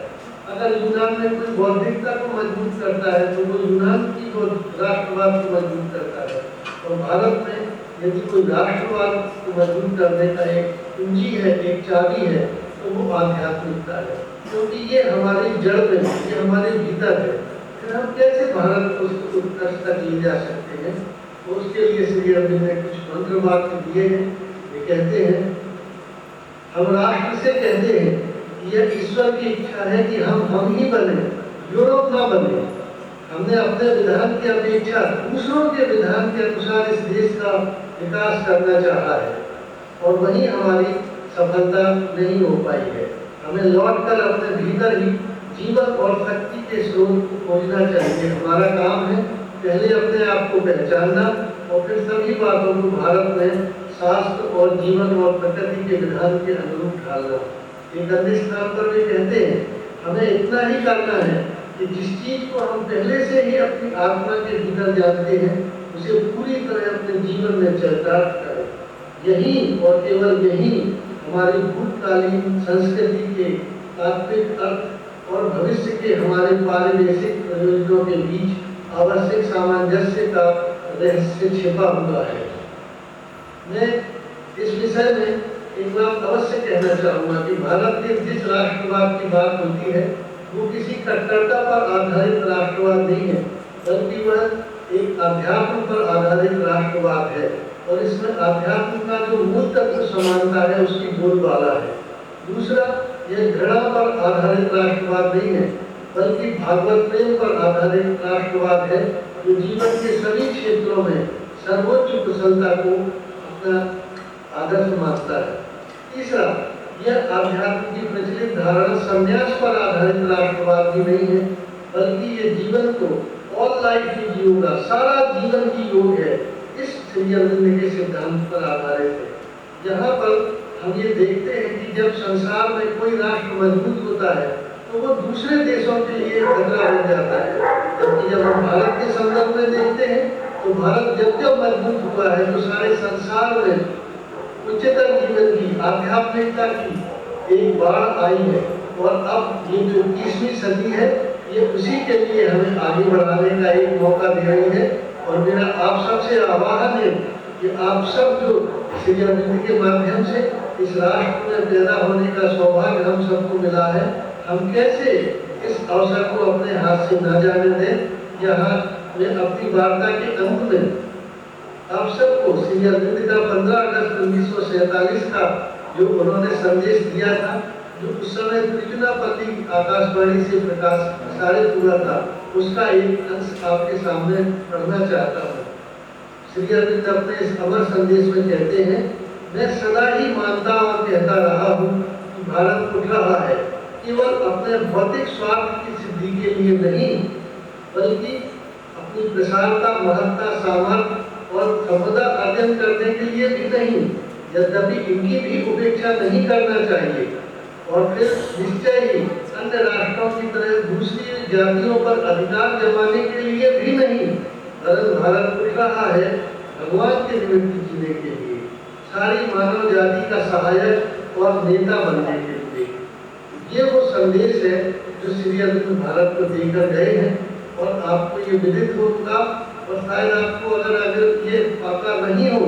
अगर यूनान में कोई बौद्धिकता को मजबूत करता है तो वो यूनान की राष्ट्रवाद को मजबूत करता है। और भारत में यदि कोई राष्ट्रवाद को मजबूत करने का एक कुंजी है, एक चाबी है, तो वो आध्यात्मिकता है, क्योंकि ये हमारी जड़ में, ये हमारे भीतर है। फिर हम कैसे भारत को उत्कर्ष तक ले जा सकते हैं? तो उसके लिए श्री अरविंद ने कुछ मंत्र वाक्य दिए हैं। ये कहते हैं, हम राष्ट्र से कहते हैं कि यह ईश्वर की इच्छा है कि हम ही बने, यूरोप ना बने। हमने अपने विधान की अपेक्षा दूसरों के विधान के अनुसार इस देश का विकास करना चाहा है, और वही हमारी सफलता नहीं हो पाई है। हमें लौटकर अपने भीतर ही जीवन और शक्ति के स्रोत को खोजना चाहिए। हमारा काम है पहले अपने आप को पहचानना और फिर सभी बातों को भारत में शास्त्र और जीवन और प्रकृति के विधान के अनुरूप ढालना। एक अन्य स्थान पर वे कहते हैं हमें इतना ही करना है कि जिस चीज को हम पहले से ही अपनी आत्मा के भीतर जानते हैं उसे पूरी तरह अपने जीवन में चरितार्थ करें। यही और केवल यही हमारी भूतकालीन संस्कृति के तात्विक अर्थ और भविष्य के हमारे पारिवेशिक प्रयोजनों के बीच आवश्यक सामंजस्य का रहस्य छिपा हुआ है। मैं इस विषय में एक बात अवश्य कहना चाहूँगा कि भारत के जिस राष्ट्रवाद की बात होती है वो किसी कट्टरता पर आधारित राष्ट्रवाद नहीं है, बल्कि वह एक अध्यात्म पर आधारित राष्ट्रवाद है और इसमें अध्यात्म का जो मूल तत्व समानता है उसकी बोलबाला है। दूसरा, यह घृणा पर आधारित राष्ट्रवाद नहीं है, बल्कि भागवत प्रेम पर आधारित राष्ट्रवाद है जो जीवन के सभी क्षेत्रों में सर्वोच्च कुशलता को अपना आदर्श मानता है। तीसरा, यह आध्यात्म की प्रचलित धारणा संन्यास पर आधारित राष्ट्रवाद भी नहीं है, बल्कि ये जीवन को ऑल लाइफ इज योगा, सारा जीवन की योग है, इस श्री अरविंद के सिद्धांत पर आधारित है। यहाँ पर हम ये देखते हैं कि जब संसार में कोई राष्ट्र मजबूत होता है तो वो दूसरे देशों के लिए खतरा बन जाता है, जबकि जब हम भारत के संदर्भ में देखते हैं तो भारत जब मजबूत हुआ है तो सारे संसार में उच्चतर जीवन की आध्यात्मिकता की एक बाढ़ आई है और अब ये जो 21वीं सदी है ये उसी के लिए हमें आगे बढ़ाने का एक मौका दे रही है। और मेरा आप सबसे आह्वान है कि आप सब जो श्री अरविंद के माध्यम से इस राष्ट्र में पैदा होने का सौभाग्य हम सबको मिला है, हम कैसे इस अवसर को अपने हाथ से न जाने दें। यहाँ मैं अपनी वार्ता के अंत में आप सबको श्री अरविंद का 15 अगस्त 1947 का जो उन्होंने संदेश दिया था, जो उस समय त्रिजुनापति आकाशवाणी से प्रसारित हुआ था, उसका एक अंश आपके सामने पढ़ना चाहता हूँ। श्री अरविंद अपने इस अमर संदेश में कहते हैं, मैं सदा ही मानता और कहता रहा हूँ कि भारत उठ रहा है केवल अपने भौतिक स्वार्थ की सिद्धि के लिए नहीं, बल्कि अपनी प्रसारता, महत्ता, सामर्थ्य और संपदा अर्जन करने के लिए भी नहीं। यद्यपि इनकी भी उपेक्षा नहीं करना चाहिए और फिर निश्चय ही अन्य राष्ट्रों की तरह दूसरी जातियों पर अधिकार जमाने के लिए भी नहीं, वरन भारत उठ रहा है भगवान के निमित्त जीने के लिए, सारी मानव जाति का सहायक और नेता बनने के लिए। ये वो संदेश है जो श्री अरविंद भारत को देकर गए हैं और आपको ये विदित होगा और शायद आपको अगर ये पता नहीं हो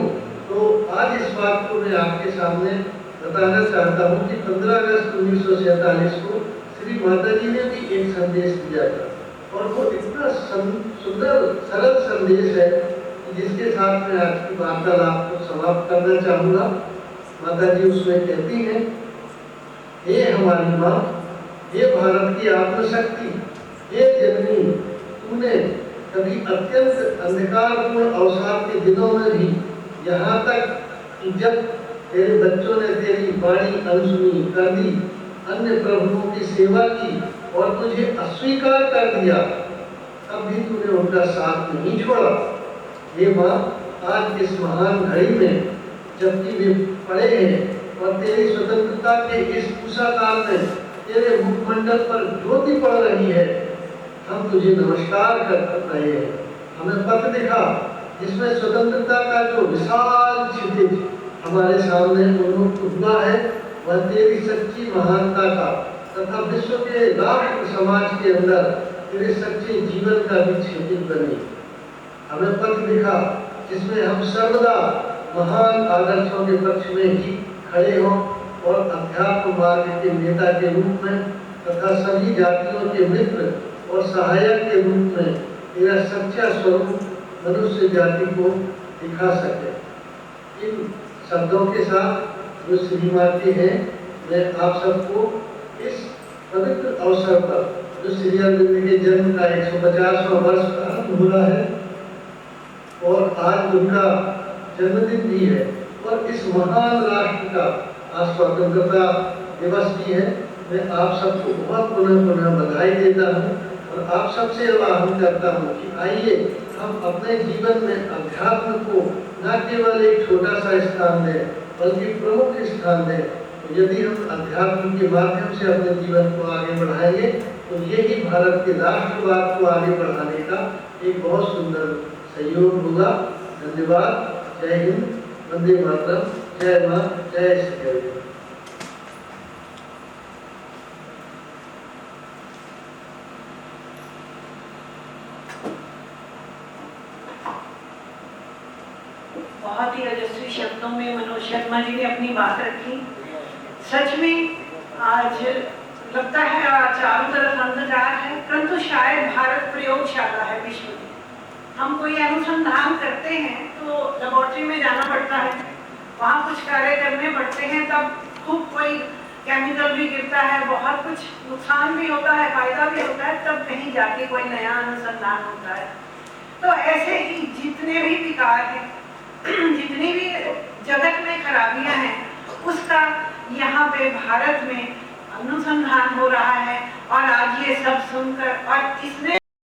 तो आज इस बात को मैं आपके सामने बताना चाहता हूँ कि 15 अगस्त 1947 को श्री माता जी ने भी एक संदेश दिया था और वो इतना सुंदर सरल संदेश है जिसके साथ मैं आज की वार्तालाप को समाप्त करना चाहूँगा। माता जी उसमें कहती हैं, हे हमारी माँ, हे भारत की आत्मशक्ति, हे जननी, तूने कभी अत्यंत अंधकारपूर्ण अवसाद के दिनों में भी यहाँ तक कि जब तेरे बच्चों ने तेरी वाणी अनसुनी कर दी, अन्य प्रभुओं की सेवा की और तुझे अस्वीकार कर दिया, तब भी तूने उनका साथ नहीं छोड़ा। हे माँ, आज इस महान घड़ी में जबकि वे पड़े हैं और तेरी स्वतंत्रता के इस उषा काल में तेरे मुखमंडल पर ज्योति पड़ रही है, हम तुझे नमस्कार कर रहे हैं। हमें पथ दिखा जिसमें स्वतंत्रता का जो विशाल क्षितिज हमारे सामने उन्मुक्त हुआ है, वह तेरी सच्ची महानता का तथा विश्व के राष्ट्र समाज के अंदर तेरे सच्चे जीवन का भी क्षितिज बने। हमें पथ दिखा जिसमें हम सर्वदा महान आदर्शों के पक्ष में ही खड़े हों और अध्यात्म मार्ग के नेता के रूप में तथा सभी जातियों के मित्र और सहायक के रूप में तेरा सच्चा स्वरूप मनुष्य जाति को दिखा सके। इन शब्दों के साथ जो श्रीमती हैं, मैं आप सबको इस पवित्र अवसर पर जो श्री अरविंद के जन्म का 150वां वर्ष प्रारंभ हो रहा है और आज उनका जन्मदिन भी है और इस महान राष्ट्र का आज स्वतंत्रता दिवस भी है। मैं आप सबको बहुत पुनः बधाई देता हूँ और आप सबसे आह्वान करता हूँ कि आइए हम अपने जीवन में अध्यात्म को न केवल एक छोटा सा स्थान दें बल्कि प्रमुख स्थान दें। तो यदि हम अध्यात्म के माध्यम से अपने जीवन को आगे बढ़ाएंगे तो यही भारत के राष्ट्रवाद को आगे बढ़ाने का एक बहुत सुंदर सहयोग होगा। धन्यवाद। जय हिंद, वंदे मातरम, जय मां, जय श्री राम। बहुत ही ओजस्वी शब्दों में मनोज शर्मा जी ने अपनी बात रखी। सच में आज लगता है चारों तरफ अंधकार है, परंतु शायद भारत प्रयोगशाला है विश्व की। हम कोई अनुसंधान करते हैं तो लेबोरेटरी में जाना पड़ता है, वहाँ कुछ कार्य करने पड़ते हैं, तब खूब कोई केमिकल भी गिरता है, बहुत कुछ नुकसान भी होता है, फायदा भी होता है, तब कहीं जाके कोई नया अनुसंधान होता है। तो ऐसे ही जितने भी विकार हैं, जितनी भी जगत में खराबियां हैं, उसका यहाँ पे भारत में अनुसंधान हो रहा है। और आज ये सब सुनकर और इसने